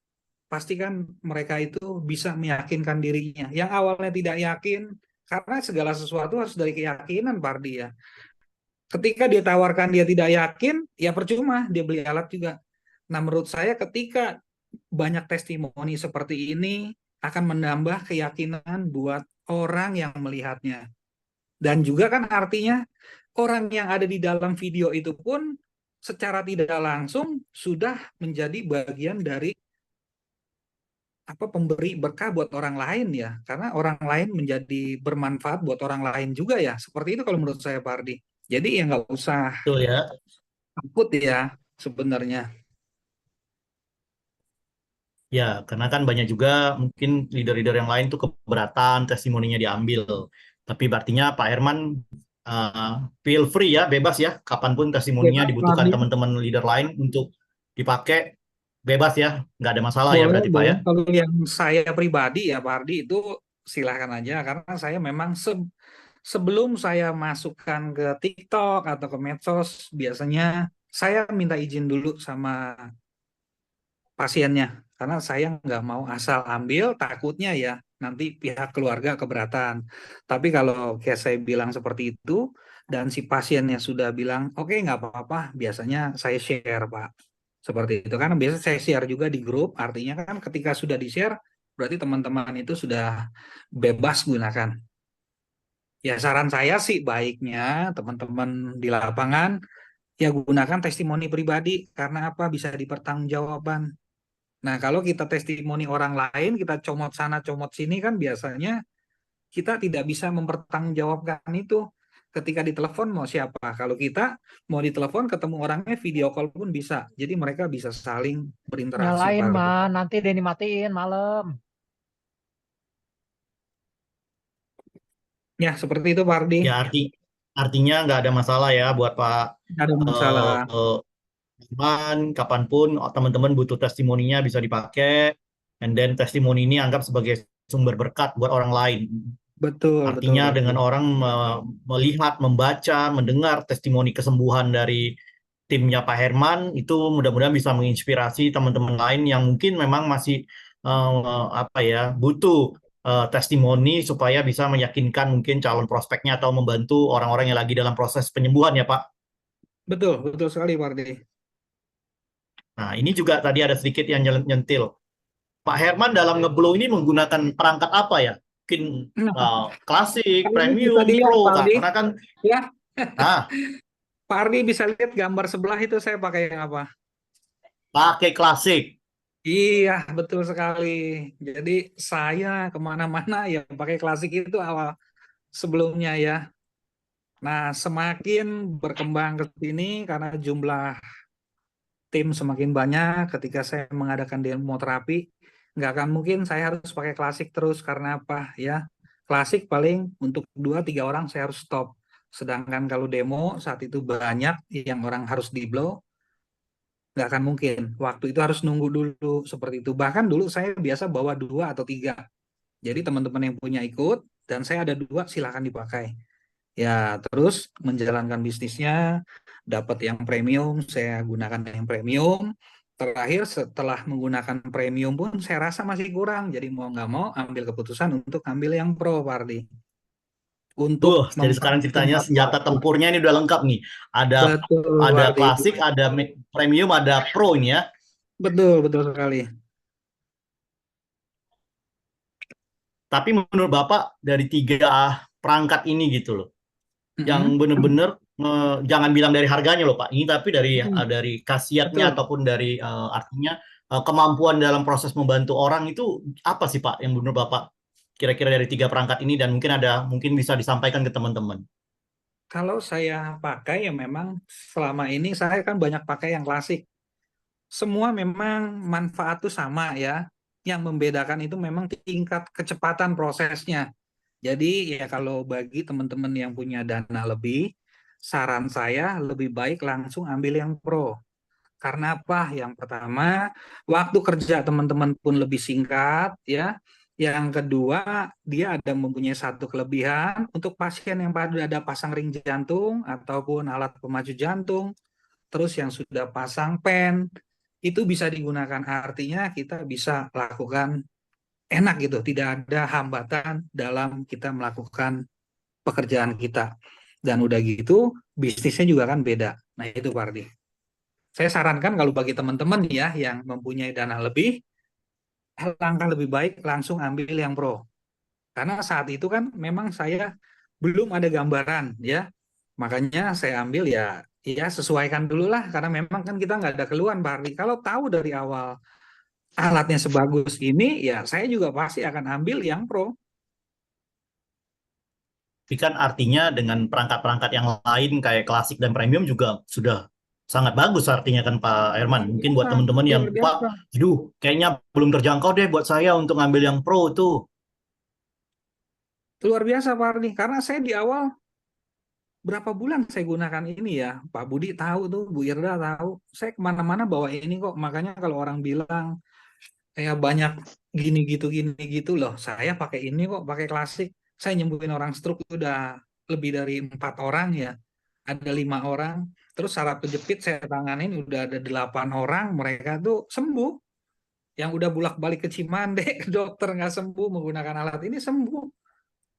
Speaker 2: pastikan mereka itu bisa meyakinkan dirinya. Yang awalnya tidak yakin, karena segala sesuatu harus dari keyakinan Pak Ardi ya. Ketika dia tawarkan dia tidak yakin, ya percuma dia beli alat juga. Nah, menurut saya ketika banyak testimoni seperti ini akan menambah keyakinan buat orang yang melihatnya. Dan juga kan artinya orang yang ada di dalam video itu pun secara tidak langsung sudah menjadi bagian dari pemberi berkah buat orang lain ya. Karena orang lain menjadi bermanfaat buat orang lain juga ya. Seperti itu kalau menurut saya Pak Ardi. Jadi ya nggak usah
Speaker 1: Betul ya.
Speaker 2: takut ya sebenarnya.
Speaker 1: Ya, karena kan banyak juga mungkin leader-leader yang lain tuh keberatan testimoninya diambil. Tapi artinya Pak Herman feel free ya, bebas ya, kapanpun testimoninya
Speaker 2: Bebas, Pak
Speaker 1: dibutuhkan
Speaker 2: Ardi.
Speaker 1: teman-teman leader lain untuk dipakai, bebas ya, nggak ada masalah ya
Speaker 2: Boleh,
Speaker 1: berarti Pak
Speaker 2: boleh.
Speaker 1: ya.
Speaker 2: Kalau yang saya pribadi ya Pak Ardi itu silahkan aja karena saya memang sebelum saya masukkan ke TikTok atau ke medsos biasanya saya minta izin dulu sama pasiennya karena saya nggak mau asal ambil takutnya ya nanti pihak keluarga keberatan. Tapi kalau kayak saya bilang seperti itu dan si pasiennya sudah bilang oke nggak apa-apa, biasanya saya share Pak. Seperti itu kan biasa saya share juga di grup, artinya kan ketika sudah di-share berarti teman-teman itu sudah bebas gunakan. Ya saran saya sih baiknya teman-teman di lapangan ya gunakan testimoni pribadi karena apa bisa dipertanggungjawabkan. Nah, kalau kita testimoni orang lain, kita comot sana, comot sini kan biasanya kita tidak bisa mempertanggungjawabkan itu. Ketika ditelepon mau siapa? Kalau kita mau ditelepon ketemu orangnya video call pun bisa. Jadi mereka bisa saling berinteraksi.
Speaker 7: Nyalain
Speaker 2: Pak.
Speaker 7: mah, nanti Denny matiin malam.
Speaker 2: Ya, seperti itu Pak Ardi.
Speaker 1: Ya artinya nggak ada masalah ya buat Pak
Speaker 2: Nggak ada masalah.
Speaker 1: Irman, kapanpun teman-teman butuh testimoninya bisa dipakai, and then testimoni ini anggap sebagai sumber berkat buat orang lain.
Speaker 2: Betul, betul
Speaker 1: Artinya
Speaker 2: Pak Ardi.
Speaker 1: dengan orang melihat, membaca, mendengar testimoni kesembuhan dari timnya Pak Herman, itu mudah-mudahan bisa menginspirasi teman-teman lain yang mungkin memang masih butuh testimoni supaya bisa meyakinkan mungkin calon prospeknya atau membantu orang-orang yang lagi dalam proses penyembuhan ya Pak.
Speaker 2: Betul, betul sekali Pak Ardi.
Speaker 1: Nah ini juga tadi ada sedikit yang nyentil. Pak Herman dalam ngeblow ini menggunakan perangkat apa ya? Mungkin klasik,
Speaker 2: Ini bisa
Speaker 1: premium,
Speaker 2: dilihat,
Speaker 1: pro,
Speaker 2: Pak Ardi.
Speaker 1: karena kan
Speaker 2: Ya,
Speaker 1: nah
Speaker 2: Pak Ardi bisa lihat gambar sebelah itu saya pakai yang apa?
Speaker 1: pakai klasik.
Speaker 2: Iya, betul sekali. Jadi saya kemana-mana ya pakai klasik itu awal sebelumnya ya. Nah, semakin berkembang ke sini karena jumlah tim semakin banyak ketika saya mengadakan demo terapi, nggak akan mungkin saya harus pakai klasik terus karena apa ya? Klasik paling untuk 2-3 orang saya harus stop. Sedangkan kalau demo saat itu banyak yang orang harus di blow, nggak akan mungkin. Waktu itu harus nunggu dulu seperti itu. Bahkan dulu saya biasa bawa 2 atau 3. Jadi teman-teman yang punya ikut dan saya ada 2 silakan dipakai. Ya terus menjalankan bisnisnya, dapat yang premium, saya gunakan yang premium. Terakhir setelah menggunakan premium pun saya rasa masih kurang. Jadi mau nggak mau ambil keputusan untuk ambil yang pro, Pak Ardi. Untuk
Speaker 1: Jadi sekarang ceritanya senjata tempurnya ini udah lengkap nih. Ada
Speaker 2: betul,
Speaker 1: ada
Speaker 2: Pak Ardi.
Speaker 1: klasik, ada premium, ada pro ini ya.
Speaker 2: Betul, betul sekali.
Speaker 1: Tapi menurut Bapak dari 3 perangkat ini gitu loh, yang bener-bener jangan bilang dari harganya loh Pak, ini tapi dari khasiatnya
Speaker 2: Betul.
Speaker 1: ataupun dari artinya kemampuan dalam proses membantu orang itu apa sih Pak yang menurut Bapak kira-kira dari 3 perangkat ini dan mungkin bisa disampaikan ke teman-teman.
Speaker 2: Kalau saya pakai ya memang selama ini saya kan banyak pakai yang klasik. Semua memang manfaat itu sama ya. Yang membedakan itu memang tingkat kecepatan prosesnya. Jadi ya kalau bagi teman-teman yang punya dana lebih, saran saya lebih baik langsung ambil yang pro. Karena apa? Yang pertama, waktu kerja teman-teman pun lebih singkat ya. Yang kedua, dia ada mempunyai satu kelebihan untuk pasien yang pada ada pasang ring jantung ataupun alat pemacu jantung, terus yang sudah pasang pen, itu bisa digunakan. Artinya kita bisa lakukan enak gitu, tidak ada hambatan dalam kita melakukan pekerjaan kita. Dan udah gitu, bisnisnya juga kan beda. Nah itu Pak Ardi. Saya sarankan kalau bagi teman-teman ya yang mempunyai dana lebih, langkah lebih baik langsung ambil yang pro. Karena saat itu kan memang saya belum ada gambaran ya. Makanya saya ambil ya sesuaikan dulu lah karena memang kan kita nggak ada keluhan Pak Ardi. Kalau tahu dari awal alatnya sebagus ini ya saya juga pasti akan ambil yang pro.
Speaker 1: Tapi kan artinya dengan perangkat-perangkat yang lain kayak klasik dan premium juga sudah sangat bagus artinya kan Pak Herman. Mungkin buat teman-teman yang Pak, aduh kayaknya belum terjangkau deh buat saya untuk ngambil yang pro tuh.
Speaker 2: Luar biasa Pak Ardi, karena saya di awal berapa bulan saya gunakan ini ya, Pak Budi tahu tuh, Bu Irda tahu. Saya kemana-mana bawa ini kok. Makanya kalau orang bilang kayak banyak gini gitu loh. Saya pakai ini kok, pakai klasik. Saya nyembuhin orang stroke udah lebih dari 4 orang ya. Ada 5 orang. Terus saraf kejepit saya tanganin udah ada 8 orang. Mereka tuh sembuh. Yang udah bolak-balik ke Cimande, ke dokter nggak sembuh menggunakan alat ini sembuh.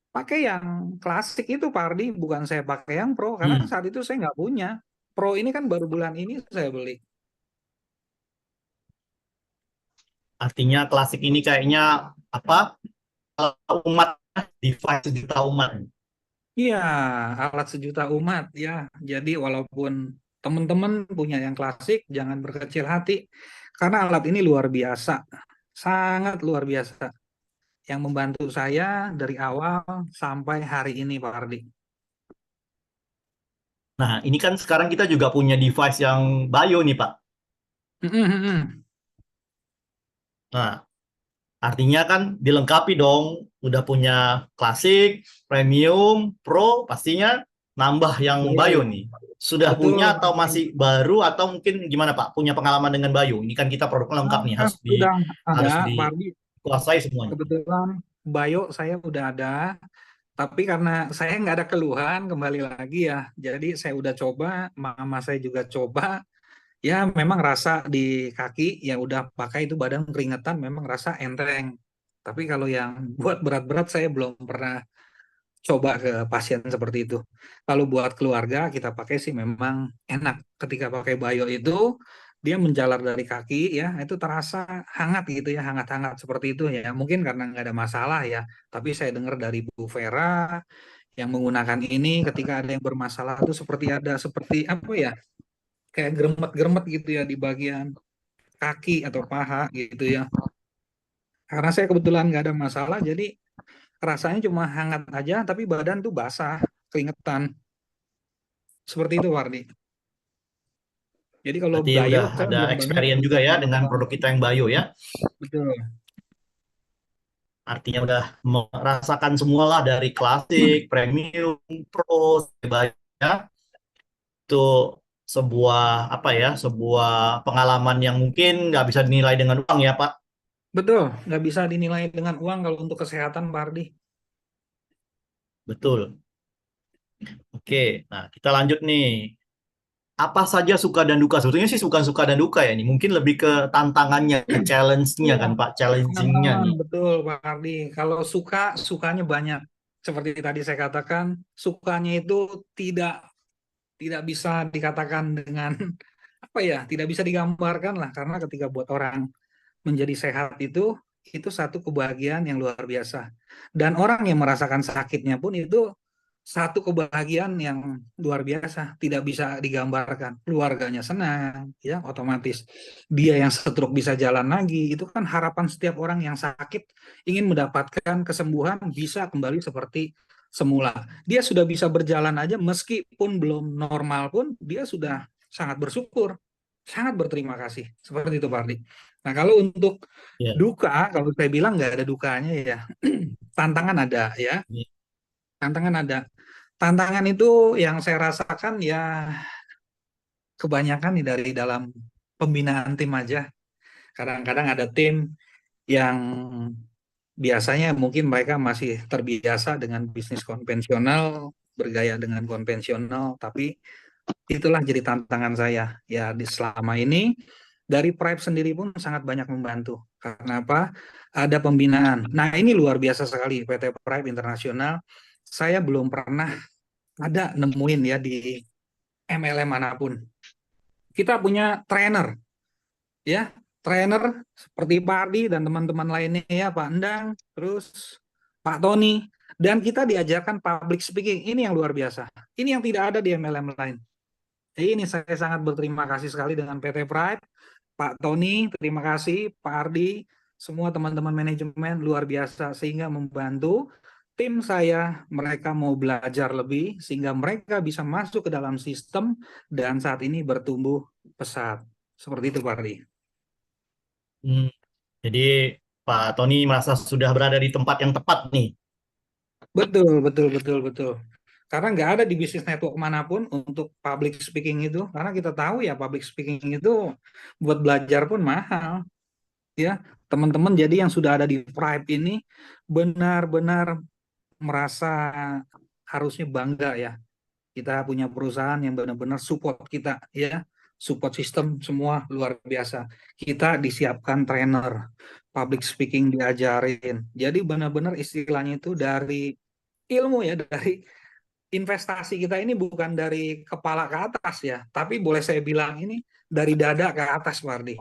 Speaker 2: Pakai yang klasik itu Pak Ardi, bukan saya pakai yang pro karena saat itu saya nggak punya. Pro ini kan baru bulan ini saya beli.
Speaker 1: Artinya klasik ini kayaknya apa? Umat, device sejuta umat.
Speaker 2: Iya, alat sejuta umat ya. Jadi walaupun teman-teman punya yang klasik, jangan berkecil hati karena alat ini luar biasa, sangat luar biasa. Yang membantu saya dari awal sampai hari ini Pak Ardi.
Speaker 1: Nah, ini kan sekarang kita juga punya device yang bio nih, Pak. Nah, artinya kan dilengkapi dong. Udah punya klasik, premium, pro, pastinya nambah yang bio nih. Sudah
Speaker 2: Betul.
Speaker 1: punya atau masih baru atau mungkin gimana, Pak? Punya pengalaman dengan bio? Ini kan kita produk lengkap nih, harus
Speaker 2: Sudah
Speaker 1: harus
Speaker 2: ada Pak Ardi.
Speaker 1: dikuasai semuanya.
Speaker 2: Kebetulan bio saya udah ada, tapi karena saya nggak ada keluhan kembali lagi ya, jadi saya udah coba, mama saya juga coba, ya memang rasa di kaki ya udah pakai itu badan keringetan, memang rasa enteng. Tapi kalau yang buat berat-berat saya belum pernah coba ke pasien seperti itu. Kalau buat keluarga kita pakai sih memang enak. Ketika pakai bio itu dia menjalar dari kaki ya, itu terasa hangat gitu ya, hangat-hangat seperti itu ya. Mungkin karena nggak ada masalah ya. Tapi saya dengar dari Bu Vera yang menggunakan ini ketika ada yang bermasalah itu seperti apa ya? Kayak geremet-geremet gitu ya di bagian kaki atau paha gitu ya. Karena saya kebetulan nggak ada masalah, jadi rasanya cuma hangat aja, tapi badan tuh basah, keringetan. Seperti itu, Wardi. Jadi kalau
Speaker 1: Berarti
Speaker 2: bio,
Speaker 1: udah
Speaker 2: saya
Speaker 1: ada
Speaker 2: belum banyak
Speaker 1: experience juga ya dengan produk kita yang bio ya.
Speaker 2: Betul.
Speaker 1: Artinya udah merasakan semua lah dari klasik, premium, pro, bio ya. Itu sebuah apa ya, sebuah pengalaman yang mungkin nggak bisa dinilai dengan uang ya, Pak.
Speaker 2: Betul, nggak bisa dinilai dengan uang kalau untuk kesehatan, Pak Ardi.
Speaker 1: Betul. Oke, nah kita lanjut nih. Apa saja suka dan duka? Sebetulnya sih suka dan duka ya. Ini mungkin lebih ke tantangannya, challenge-nya kan, Pak, challenging-nya nih.
Speaker 2: Betul, Pak Ardi. Kalau sukanya banyak. Seperti tadi saya katakan, sukanya itu tidak bisa dikatakan dengan apa ya, tidak bisa digambarkan lah karena ketika buat orang menjadi sehat itu satu kebahagiaan yang luar biasa. Dan orang yang merasakan sakitnya pun itu satu kebahagiaan yang luar biasa, tidak bisa digambarkan. Keluarganya senang, ya otomatis. Dia yang stroke bisa jalan lagi, itu kan harapan setiap orang yang sakit ingin mendapatkan kesembuhan bisa kembali seperti semula. Dia sudah bisa berjalan aja meskipun belum normal pun dia sudah sangat bersyukur, sangat berterima kasih. Seperti itu Pak Ardi. Nah, kalau untuk
Speaker 1: Ya.
Speaker 2: duka, kalau saya bilang nggak ada dukanya ya. Tantangan ada ya.
Speaker 1: Ya.
Speaker 2: Tantangan ada. Tantangan itu yang saya rasakan ya kebanyakan nih dari dalam pembinaan tim aja. Kadang-kadang ada tim yang biasanya mungkin mereka masih terbiasa dengan bisnis konvensional, bergaya dengan konvensional, tapi itulah jadi tantangan saya. Ya selama ini dari Prime sendiri pun sangat banyak membantu. Karena apa? Ada pembinaan. Nah, ini luar biasa sekali PT Prime Internasional. Saya belum pernah ada nemuin ya di MLM manapun. Kita punya trainer, ya, trainer seperti Pak Ardi dan teman-teman lainnya ya, Pak Endang, terus Pak Tony, dan kita diajarkan public speaking. Ini yang luar biasa. Ini yang tidak ada di MLM lain. Jadi ini saya sangat berterima kasih sekali dengan PT Pride, Pak Tony, terima kasih, Pak Ardi, semua teman-teman manajemen luar biasa sehingga membantu tim saya, mereka mau belajar lebih sehingga mereka bisa masuk ke dalam sistem dan saat ini bertumbuh pesat. Seperti itu Pak Ardi.
Speaker 1: Jadi Pak Tony merasa sudah berada di tempat yang tepat nih.
Speaker 2: Betul. Karena nggak ada di bisnis network manapun untuk public speaking itu, karena kita tahu ya public speaking itu buat belajar pun mahal, ya. Teman-teman jadi yang sudah ada di Tribe ini benar-benar merasa harusnya bangga ya. Kita punya perusahaan yang benar-benar support kita, ya. Support system semua luar biasa. Kita disiapkan trainer, public speaking diajarin. Jadi benar-benar istilahnya itu dari ilmu ya, dari investasi kita ini bukan dari kepala ke atas ya, tapi boleh saya bilang ini dari dada ke atas, Pak Ardi.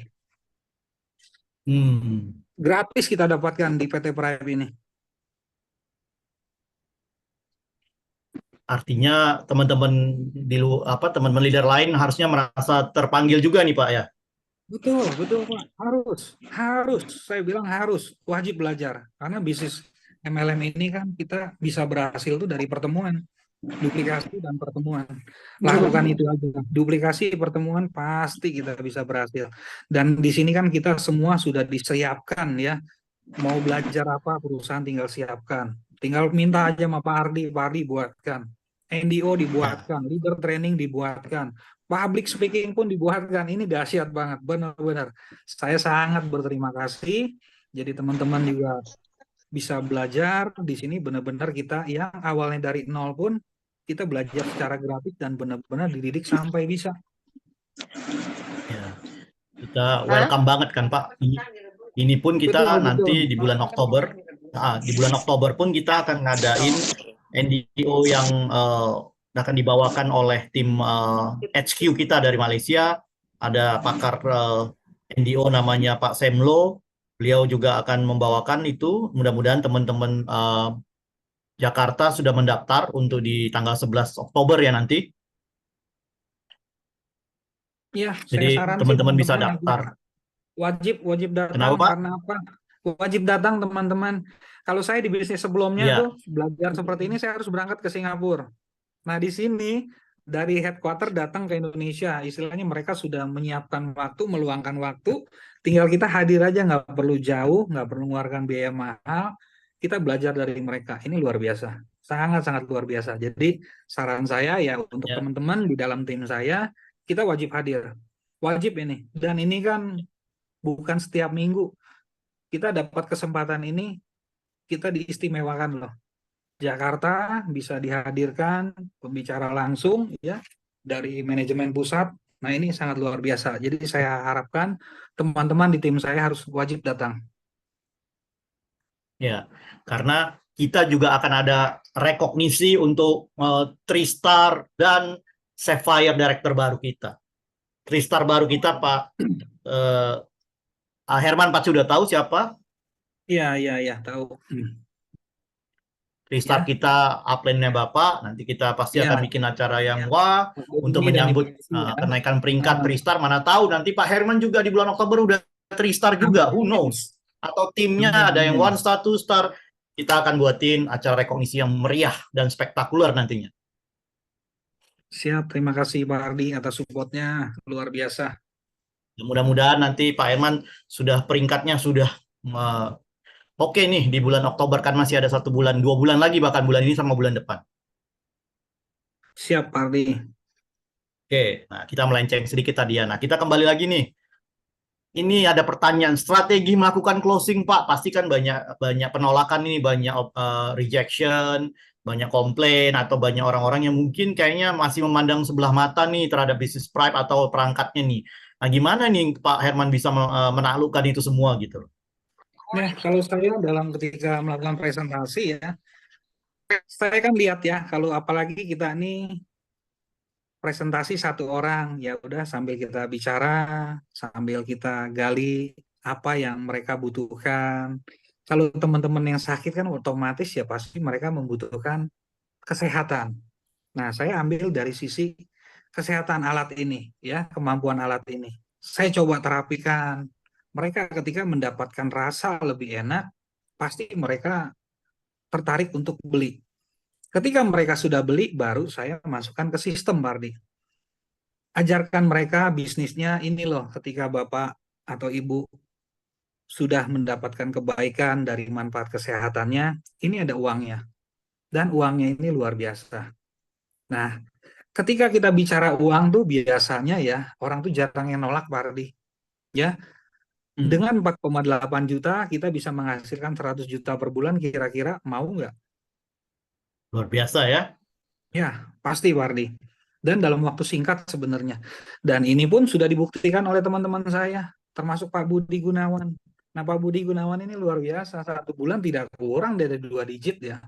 Speaker 2: Gratis kita dapatkan di PT Prime ini.
Speaker 1: Artinya teman-teman teman-teman leader lain harusnya merasa terpanggil juga nih Pak ya.
Speaker 2: Betul, betul Pak. Harus. Saya bilang harus, wajib belajar. Karena bisnis MLM ini kan kita bisa berhasil tuh dari pertemuan, duplikasi dan pertemuan. Lakukan itu aja. Duplikasi pertemuan pasti kita bisa berhasil. Dan di sini kan kita semua sudah disiapkan ya. Mau belajar apa perusahaan tinggal siapkan. Tinggal minta aja sama Pak Ardi buatkan. NDO dibuatkan, leader training dibuatkan. Public speaking pun dibuatkan. Ini dahsyat banget, benar-benar. Saya sangat berterima kasih. Jadi teman-teman juga bisa belajar di sini benar-benar kita yang awalnya dari nol pun kita belajar secara gratis dan benar-benar dididik sampai bisa.
Speaker 1: Ya. Kita welcome banget kan Pak. Ini pun kita
Speaker 2: Betul.
Speaker 1: nanti di bulan Oktober, di bulan Oktober pun kita akan ngadain NDO yang akan dibawakan oleh tim HQ kita dari Malaysia. Ada pakar NDO namanya Pak Semlo. Beliau juga akan membawakan itu. Mudah-mudahan teman-teman Jakarta sudah mendaftar untuk di tanggal 11 Oktober ya nanti.
Speaker 2: Ya,
Speaker 1: Jadi
Speaker 2: saya saran
Speaker 1: teman-teman
Speaker 2: sih,
Speaker 1: bisa
Speaker 2: teman-teman
Speaker 1: daftar.
Speaker 2: wajib datang.
Speaker 1: Kenapa, Pak?
Speaker 2: Karena apa? Wajib datang teman-teman. Kalau saya di bisnis sebelumnya
Speaker 1: Iya.
Speaker 2: tuh belajar seperti ini saya harus berangkat ke Singapura. Nah di sini dari headquarter datang ke Indonesia, istilahnya mereka sudah menyiapkan waktu, meluangkan waktu, tinggal kita hadir aja, nggak perlu jauh, nggak perlu mengeluarkan biaya mahal, kita belajar dari mereka. Ini luar biasa, sangat-sangat luar biasa. Jadi saran saya ya untuk
Speaker 1: Ya.
Speaker 2: teman-teman di dalam tim saya, kita wajib hadir, wajib ini. Dan ini kan bukan setiap minggu kita dapat kesempatan ini, kita diistimewakan loh. Jakarta bisa dihadirkan pembicara langsung ya dari manajemen pusat. Nah, ini sangat luar biasa. Jadi saya harapkan teman-teman di tim saya harus wajib datang.
Speaker 1: Ya, karena kita juga akan ada rekognisi untuk Tristar dan Sapphire Director baru kita. Tristar baru kita Pak Herman pasti udah tahu siapa?
Speaker 2: Iya, tahu.
Speaker 1: Tristar
Speaker 2: Ya.
Speaker 1: kita upline-nya Bapak, nanti kita pasti
Speaker 2: Ya.
Speaker 1: akan bikin acara yang wah untuk
Speaker 2: Ini dan
Speaker 1: menyambut
Speaker 2: dimensi, ya.
Speaker 1: kenaikan peringkat Tristar. Mana tahu nanti Pak Herman juga di bulan Oktober udah Tristar juga, who knows? Atau timnya ada yang 1 star, 2 star. Kita akan buatin acara rekognisi yang meriah dan spektakuler nantinya.
Speaker 2: Siap, terima kasih Pak Ardi atas supportnya, luar biasa.
Speaker 1: Mudah-mudahan nanti Pak Herman sudah peringkatnya sudah oke nih di bulan Oktober, kan masih ada 1 bulan, 2 bulan lagi, bahkan bulan ini sama bulan depan.
Speaker 2: Siap Pak Ardi.
Speaker 1: Oke, nah kita melenceng sedikit tadi ya. Nah kita kembali lagi nih. Ini ada pertanyaan, strategi melakukan closing Pak, pasti kan banyak penolakan ini, banyak rejection, banyak komplain, atau banyak orang-orang yang mungkin kayaknya masih memandang sebelah mata nih terhadap bisnis Prime atau perangkatnya nih. Nah gimana nih Pak Herman bisa menaklukkan itu semua gitu?
Speaker 2: Nah, kalau saya dalam ketika melakukan presentasi ya, saya kan lihat ya, kalau apalagi kita nih presentasi 1 orang, ya udah sambil kita bicara, sambil kita gali apa yang mereka butuhkan. Kalau teman-teman yang sakit kan otomatis ya pasti mereka membutuhkan kesehatan. Nah, saya ambil dari sisi kesehatan alat ini, ya, kemampuan alat ini. Saya coba terapikan. Mereka ketika mendapatkan rasa lebih enak, pasti mereka tertarik untuk beli. Ketika mereka sudah beli, baru saya masukkan ke sistem, Bardi. Ajarkan mereka bisnisnya ini loh, ketika Bapak atau Ibu sudah mendapatkan kebaikan dari manfaat kesehatannya, ini ada uangnya. Dan uangnya ini luar biasa. Nah, ketika kita bicara uang tuh biasanya ya orang tuh jarang yang nolak, Pak Ardi. Ya, dengan 4,8 juta kita bisa menghasilkan 100 juta per bulan, kira-kira mau nggak?
Speaker 1: Luar biasa ya.
Speaker 2: Ya, pasti Pak Ardi. Dan dalam waktu singkat sebenarnya. Dan ini pun sudah dibuktikan oleh teman-teman saya, termasuk Pak Budi Gunawan. Nah, Pak Budi Gunawan ini luar biasa, 1 bulan tidak kurang dari 2 digit ya.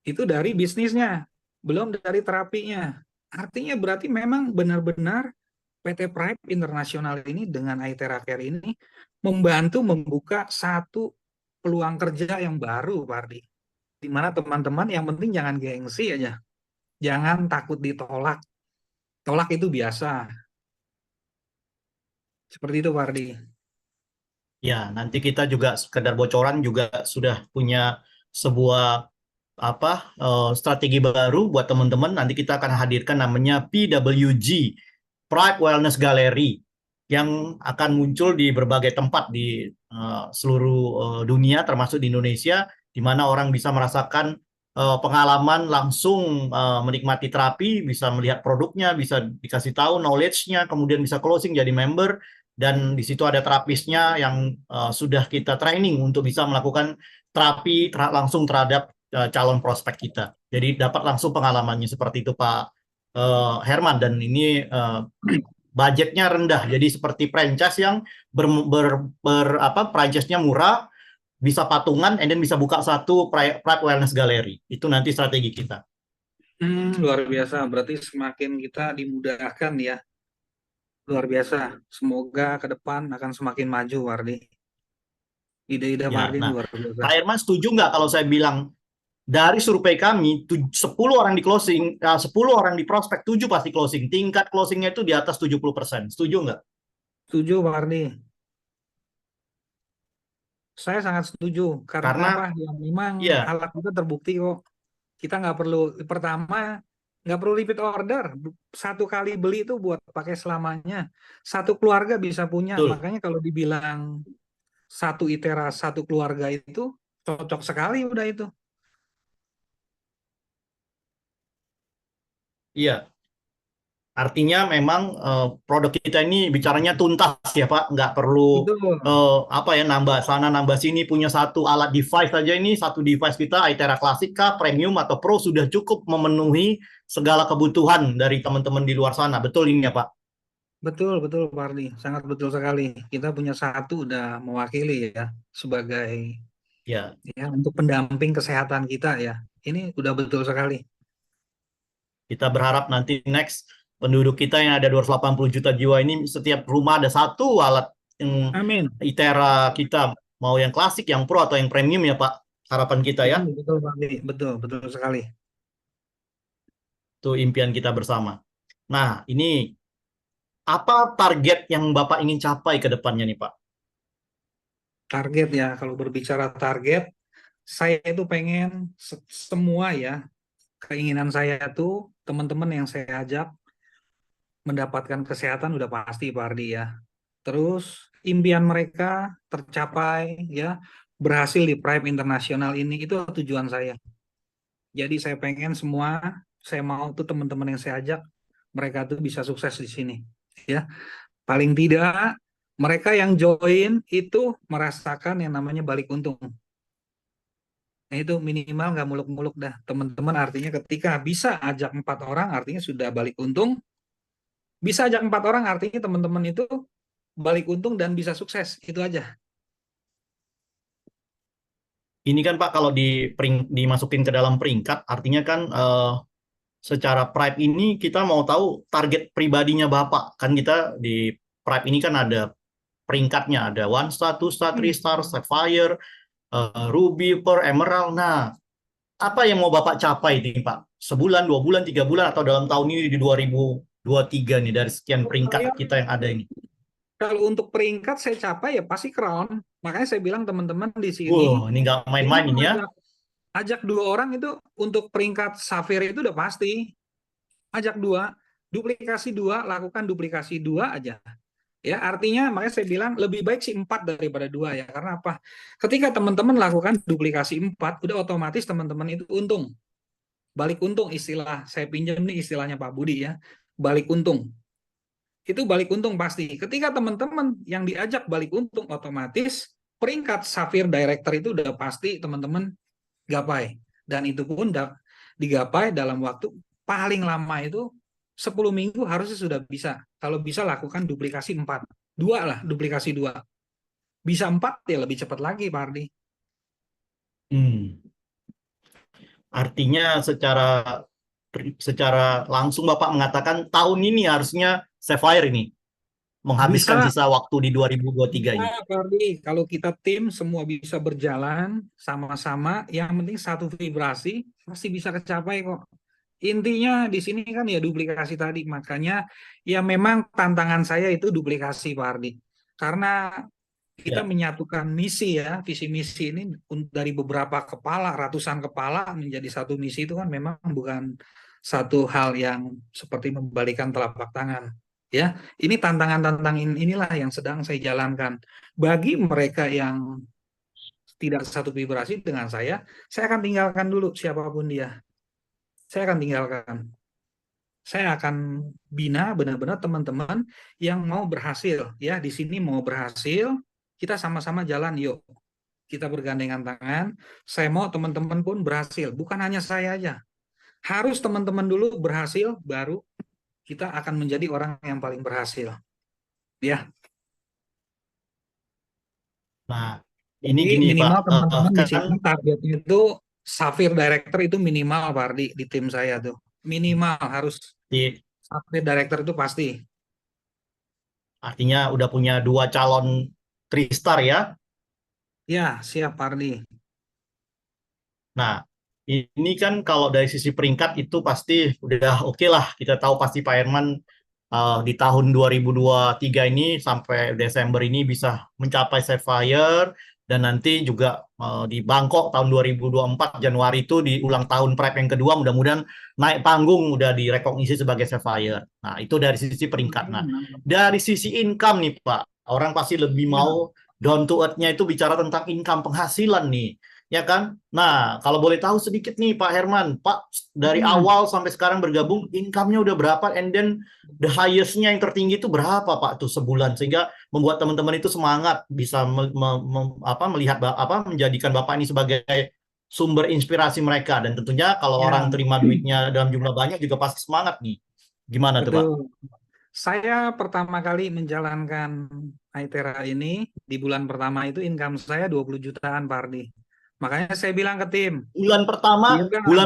Speaker 2: Itu dari bisnisnya, belum dari terapinya. Artinya berarti memang benar-benar PT Prime Internasional ini dengan Aithera Care ini membantu membuka satu peluang kerja yang baru, Pak Ardi. Di mana teman-teman yang penting jangan gengsi aja. Jangan takut ditolak. Tolak itu biasa. Seperti itu, Pak Ardi.
Speaker 1: Ya, nanti kita juga sekedar bocoran juga sudah punya sebuah strategi baru buat teman-teman. Nanti kita akan hadirkan namanya PWG, Pride Wellness Gallery, yang akan muncul di berbagai tempat di seluruh dunia, termasuk di Indonesia, di mana orang bisa merasakan pengalaman langsung menikmati terapi, bisa melihat produknya, bisa dikasih tahu knowledge-nya, kemudian bisa closing jadi member, dan di situ ada terapisnya yang sudah kita training untuk bisa melakukan terapi langsung terhadap calon prospek kita. Jadi dapat langsung pengalamannya seperti itu Pak Herman, dan ini budgetnya rendah. Jadi seperti franchise yang franchise-nya murah, bisa patungan, and then bisa buka satu Pride Wellness Gallery. Itu nanti strategi kita.
Speaker 2: Luar biasa. Berarti semakin kita dimudahkan ya. Luar biasa. Semoga ke depan akan semakin maju, Wardi. Ide-ide
Speaker 1: Ya,
Speaker 2: Wardi
Speaker 1: nah,
Speaker 2: luar biasa.
Speaker 1: Pak Herman setuju nggak kalau saya bilang dari survei kami 10 orang di closing, 10 orang di prospek, 7 pasti closing. Tingkat closingnya itu di atas 70%. Setuju nggak?
Speaker 2: Setuju, Wardi. Saya sangat setuju. Karena apa? Ya, memang
Speaker 1: Iya.
Speaker 2: alat itu terbukti kok. Kita nggak perlu, pertama, nggak perlu repeat order. 1 kali beli itu buat pakai selamanya. 1 keluarga bisa punya.
Speaker 1: Betul.
Speaker 2: Makanya kalau dibilang 1 itera 1 keluarga itu cocok sekali udah itu.
Speaker 1: Iya. Artinya memang produk kita ini bicaranya tuntas ya Pak, nggak perlu
Speaker 2: Betul.
Speaker 1: nambah sana nambah sini. Punya satu alat device saja, ini satu device kita Aithera Classica, Premium atau Pro sudah cukup memenuhi segala kebutuhan dari teman-teman di luar sana. Betul ini ya Pak?
Speaker 2: Betul, betul Pak Ardi. Sangat betul sekali. Kita punya satu udah mewakili ya sebagai
Speaker 1: Ya.
Speaker 2: untuk pendamping kesehatan kita ya. Ini udah betul sekali.
Speaker 1: Kita berharap nanti next penduduk kita yang ada 280 juta jiwa ini setiap rumah ada satu alat yang
Speaker 2: Amin.
Speaker 1: Aithera kita, mau yang klasik, yang pro atau yang premium ya Pak. Harapan kita ya.
Speaker 2: Betul Pak Ardi. Betul, betul sekali.
Speaker 1: Itu impian kita bersama. Nah, ini apa target yang Bapak ingin capai ke depannya nih Pak?
Speaker 2: Target ya, kalau berbicara target, saya itu pengen semua ya, keinginan saya tuh teman-teman yang saya ajak mendapatkan kesehatan udah pasti Pak Ardi ya. Terus impian mereka tercapai ya, berhasil di Prime Internasional ini, itu tujuan saya. Jadi saya pengen semua, saya mau tuh teman-teman yang saya ajak, mereka tuh bisa sukses di sini ya. Paling tidak mereka yang join itu merasakan yang namanya balik untung. Nah itu minimal nggak muluk-muluk dah teman-teman. Artinya ketika bisa ajak 4 orang artinya sudah balik untung. Bisa ajak 4 orang artinya teman-teman itu balik untung dan bisa sukses. Itu aja.
Speaker 1: Ini kan Pak kalau dimasukin ke dalam peringkat, artinya kan secara Pride ini kita mau tahu target pribadinya Bapak. Kan kita di Pride ini kan ada peringkatnya, ada 1 star, 2 star, 3 star, Sapphire, Ruby, Pearl, Emerald. Nah, apa yang mau Bapak capai nih Pak? Sebulan, 2 bulan, 3 bulan, atau dalam tahun ini di 2023 nih dari sekian peringkat kita yang ada ini?
Speaker 2: Kalau untuk peringkat saya capai ya pasti crown. Makanya saya bilang teman-teman di sini.
Speaker 1: Ini nggak main-main ini ya.
Speaker 2: Ajak 2 orang itu untuk peringkat Sapphire itu udah pasti. Ajak 2, duplikasi 2, lakukan duplikasi 2 aja. Ya, artinya makanya saya bilang lebih baik sih 4 daripada 2 ya. Karena apa? Ketika teman-teman lakukan duplikasi 4, udah otomatis teman-teman itu untung. Balik untung istilah saya pinjam nih istilahnya Pak Budi ya. Balik untung. Itu balik untung pasti. Ketika teman-teman yang diajak balik untung otomatis peringkat Sapphire Director itu udah pasti teman-teman gapai. Dan itu pun digapai dalam waktu paling lama itu 10 minggu harusnya sudah bisa. Kalau bisa lakukan duplikasi 4. 2 lah, duplikasi 2. Bisa 4 ya lebih cepat lagi Pak Ardi.
Speaker 1: Artinya secara langsung Bapak mengatakan tahun ini harusnya Sapphire ini menghabiskan
Speaker 2: Bisa.
Speaker 1: sisa waktu di 2023 ini.
Speaker 2: Nah, Pak Ardi, kalau kita tim semua bisa berjalan sama-sama, yang penting satu vibrasi pasti bisa kecapai kok. Intinya di sini kan ya duplikasi tadi, makanya ya memang tantangan saya itu duplikasi Pak Ardi. Karena kita
Speaker 1: Ya.
Speaker 2: menyatukan misi ya, visi misi ini dari beberapa kepala, ratusan kepala menjadi satu misi itu kan memang bukan satu hal yang seperti membalikan telapak tangan. Ya, ini tantangan-tantangan inilah yang sedang saya jalankan. Bagi mereka yang tidak satu vibrasi dengan saya akan tinggalkan dulu siapapun dia. Saya akan tinggalkan. Saya akan bina benar-benar teman-teman yang mau berhasil. Ya, di sini mau berhasil, kita sama-sama jalan yuk. Kita bergandengan tangan. Saya mau teman-teman pun berhasil. Bukan hanya saya aja. Harus teman-teman dulu berhasil, baru kita akan menjadi orang yang paling berhasil. Ya.
Speaker 1: Nah, ini
Speaker 2: Jadi
Speaker 1: gini
Speaker 2: minimal
Speaker 1: Pak,
Speaker 2: teman-teman di
Speaker 1: kan
Speaker 2: sini targetnya itu Sapphire Director itu minimal Pak Ardi di tim saya tuh. Minimal harus
Speaker 1: di,
Speaker 2: Sapphire Director itu pasti.
Speaker 1: artinya udah punya 2 calon 3-star ya.
Speaker 2: Ya, siap Pak Ardi.
Speaker 1: Nah, ini kan kalau dari sisi peringkat itu pasti udah oke lah. Kita tahu pasti Pak Herman di tahun 2023 ini sampai Desember ini bisa mencapai Sapphire, dan nanti juga di Bangkok tahun 2024 Januari itu di ulang tahun Prep yang kedua mudah-mudahan naik panggung udah direkognisi sebagai Sapphire. Nah, itu dari sisi peringkat. Nah, dari sisi income nih Pak, orang pasti lebih mau down to earth-nya itu bicara tentang income penghasilan nih. Ya kan? Nah, kalau boleh tahu sedikit nih Pak Herman, Pak dari awal sampai sekarang bergabung, income-nya udah berapa? And then the highest-nya yang tertinggi itu berapa Pak tuh sebulan? Sehingga membuat teman-teman itu semangat bisa melihat menjadikan Bapak ini sebagai sumber inspirasi mereka. Dan tentunya kalau
Speaker 2: Ya.
Speaker 1: orang terima duitnya dalam jumlah banyak juga pasti semangat nih. Gimana tuh Pak?
Speaker 2: Betul. Saya pertama kali menjalankan Aitera ini di bulan pertama itu income saya 20 jutaan Pak Ardi. Makanya saya bilang ke tim,
Speaker 1: Bulan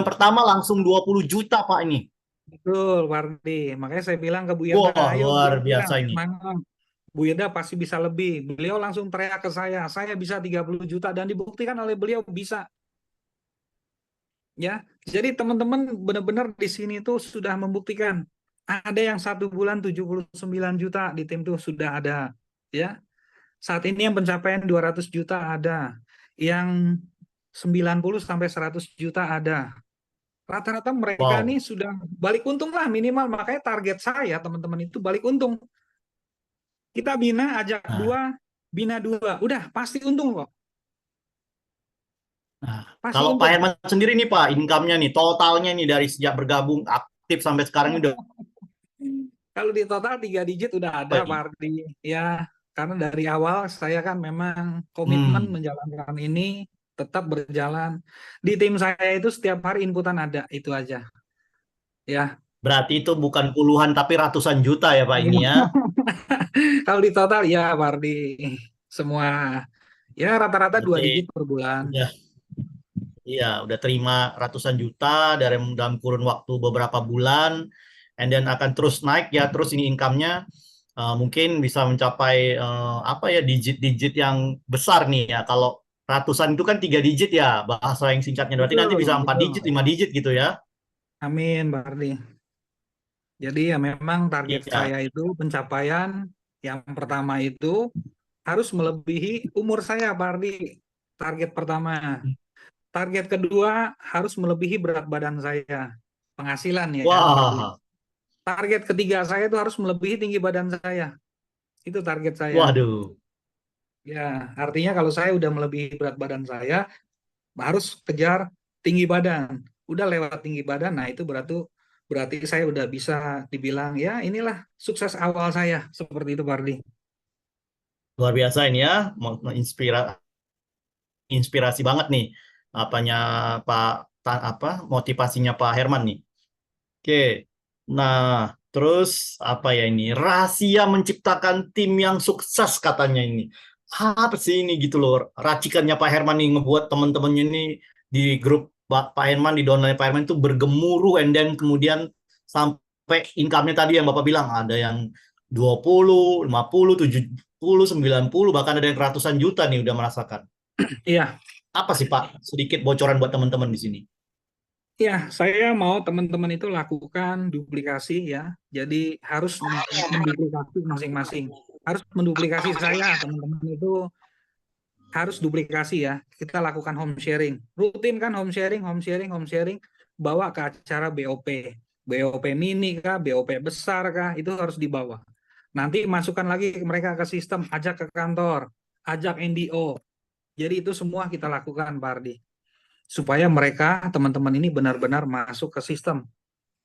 Speaker 1: pertama langsung 20 juta Pak ini.
Speaker 2: betul Pak Ardi. Makanya saya bilang ke Bu Yeda,
Speaker 1: Wah,
Speaker 2: ayo
Speaker 1: luar
Speaker 2: Bu Yeda,
Speaker 1: biasa ini.
Speaker 2: semangat. Bu Yeda pasti bisa lebih. Beliau langsung teriak ke saya bisa 30 juta dan dibuktikan oleh beliau bisa. Ya, jadi teman-teman benar-benar di sini tuh sudah membuktikan. Ada yang 1 bulan 79 juta di tim tuh sudah ada. Ya, saat ini yang pencapaian 200 juta ada. Yang 90 sampai 100 juta ada. Rata-rata mereka
Speaker 1: Wow.
Speaker 2: nih sudah balik untung lah minimal. Makanya target saya teman-teman itu balik untung. Kita bina, ajak
Speaker 1: Nah.
Speaker 2: 2, bina 2. Udah pasti untung kok.
Speaker 1: Nah,
Speaker 2: Pasti
Speaker 1: kalau Pak
Speaker 2: untung.
Speaker 1: Herman sendiri nih Pak, income-nya nih, totalnya nih dari sejak bergabung aktif sampai sekarang ini udah
Speaker 2: Kalau di total 3 digit udah ada Pak Ardi. Ya, karena dari awal saya kan memang komitmen menjalankan ini tetap berjalan. Di tim saya itu setiap hari inputan ada, itu aja. Ya.
Speaker 1: berarti itu bukan puluhan tapi ratusan juta ya Pak ini ya.
Speaker 2: Kalau di total ya Pak Ardi, semua ya rata-rata 2
Speaker 1: Berarti
Speaker 2: digit per bulan.
Speaker 1: udah terima ratusan juta dalam kurun waktu beberapa bulan, and then akan terus naik ya, terus ini income-nya mungkin bisa mencapai digit-digit yang besar nih ya. Kalau ratusan itu kan 3 digit ya bahasa yang singkatnya, berarti nanti bisa 4 digit, 5 digit gitu ya.
Speaker 2: Amin Pak Ardi. Jadi ya memang target
Speaker 1: Iya.
Speaker 2: saya itu pencapaian yang pertama itu harus melebihi umur saya Pak Ardi. Target pertama. Target kedua harus melebihi berat badan saya. Penghasilan ya kan Pak Ardi.
Speaker 1: Wah.
Speaker 2: Target ketiga saya itu harus melebihi tinggi badan saya. Itu target saya.
Speaker 1: Waduh.
Speaker 2: Ya, artinya kalau saya udah melebihi berat badan saya, harus kejar tinggi badan. udah lewat tinggi badan, nah itu berarti saya udah bisa dibilang ya inilah sukses awal saya seperti itu, Pak Ardi.
Speaker 1: Luar biasa ini ya, inspirasi banget nih apanya motivasinya Pak Herman nih. Oke. Nah, terus apa ya ini? Rahasia menciptakan tim yang sukses katanya ini. Apa sih ini gitu loh. Racikannya Pak Herman nih ngebuat teman-temannya ini di grup Pak Herman, di downline Pak Herman itu bergemuruh, and then kemudian sampai income-nya tadi yang Bapak bilang ada yang 20, 50, 70, 90, bahkan ada yang ratusan juta nih udah merasakan.
Speaker 2: Iya.
Speaker 1: Apa sih Pak? Sedikit bocoran buat teman-teman di sini.
Speaker 2: Ya, saya mau teman-teman itu lakukan duplikasi ya. Jadi harus menduplikasi masing-masing. Harus menduplikasi saya, teman-teman itu harus duplikasi ya. Kita lakukan home sharing. Rutin kan home sharing, bawa ke acara BOP. BOP mini kah, BOP besar kah, itu harus dibawa. Nanti masukkan lagi mereka ke sistem, ajak ke kantor, ajak NDO. Jadi itu semua kita lakukan, Pak Ardi. Supaya mereka, teman-teman ini benar-benar masuk ke sistem.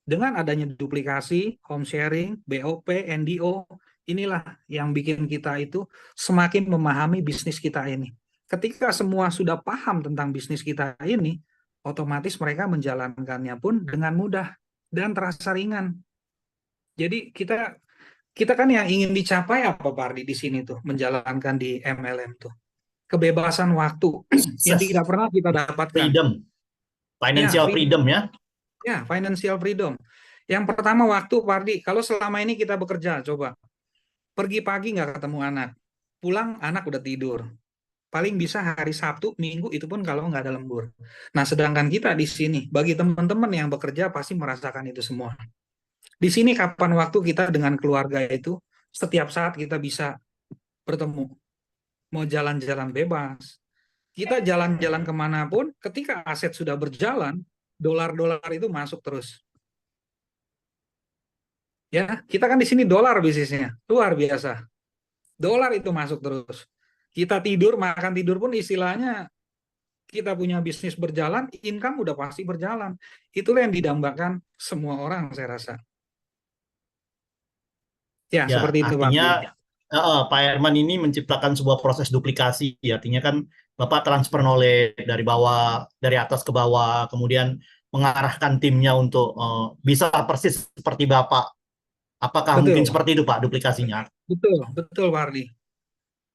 Speaker 2: Dengan adanya duplikasi, home sharing, BOP, NDO, inilah yang bikin kita itu semakin memahami bisnis kita ini. Ketika semua sudah paham tentang bisnis kita ini, otomatis mereka menjalankannya pun dengan mudah dan terasa ringan. Jadi kita kan yang ingin dicapai apa, Pak Ardi, di sini tuh, menjalankan di MLM tuh. Kebebasan waktu yang tidak pernah kita dapatkan.
Speaker 1: Freedom. Financial freedom ya.
Speaker 2: Ya, financial freedom. Yang pertama waktu, Pak Ardi, kalau selama ini kita bekerja, coba. Pergi pagi nggak ketemu anak. Pulang anak udah tidur. Paling bisa hari Sabtu, Minggu, itu pun kalau nggak ada lembur. Nah, sedangkan kita di sini, bagi teman-teman yang bekerja pasti merasakan itu semua. Di sini kapan waktu kita dengan keluarga itu, setiap saat kita bisa bertemu. Mau jalan-jalan bebas. Kita jalan-jalan kemanapun, ketika aset sudah berjalan, dolar-dolar itu masuk terus. Ya, kita kan di sini dolar bisnisnya, luar biasa. Dolar itu masuk terus. Kita tidur, makan tidur pun istilahnya kita punya bisnis berjalan, income udah pasti berjalan. Itulah yang didambakan semua orang, saya rasa. Ya, seperti itu, Pak.
Speaker 1: Artinya Pak Herman ini menciptakan sebuah proses duplikasi. Artinya kan Bapak transfer knowledge dari bawah, dari atas ke bawah, kemudian mengarahkan timnya untuk bisa persis seperti Bapak. Apakah mungkin seperti itu Pak duplikasinya?
Speaker 2: Betul, Pak Ardi.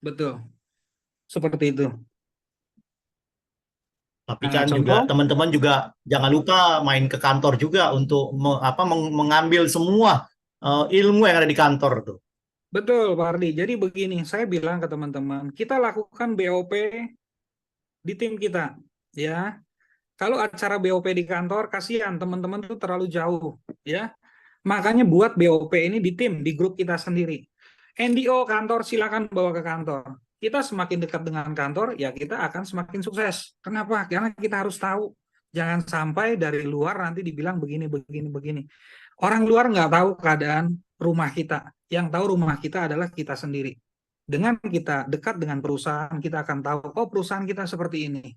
Speaker 2: Betul. Seperti itu.
Speaker 1: Tapi kan juga teman-teman juga jangan lupa main ke kantor juga untuk mengambil semua ilmu yang ada di kantor tuh.
Speaker 2: Betul, Pak Ardi. Jadi begini, saya bilang ke teman-teman, kita lakukan BOP di tim kita, ya. Kalau acara BOP di kantor, kasihan teman-teman itu terlalu jauh, ya. Makanya buat BOP ini di tim, di grup kita sendiri. NDO kantor silakan bawa ke kantor. Kita semakin dekat dengan kantor, ya kita akan semakin sukses. Kenapa? Karena kita harus tahu. Jangan sampai dari luar nanti dibilang begini. Orang luar nggak tahu keadaan rumah kita. Yang tahu rumah kita adalah kita sendiri. Dengan kita dekat dengan perusahaan, kita akan tahu, oh perusahaan kita seperti ini.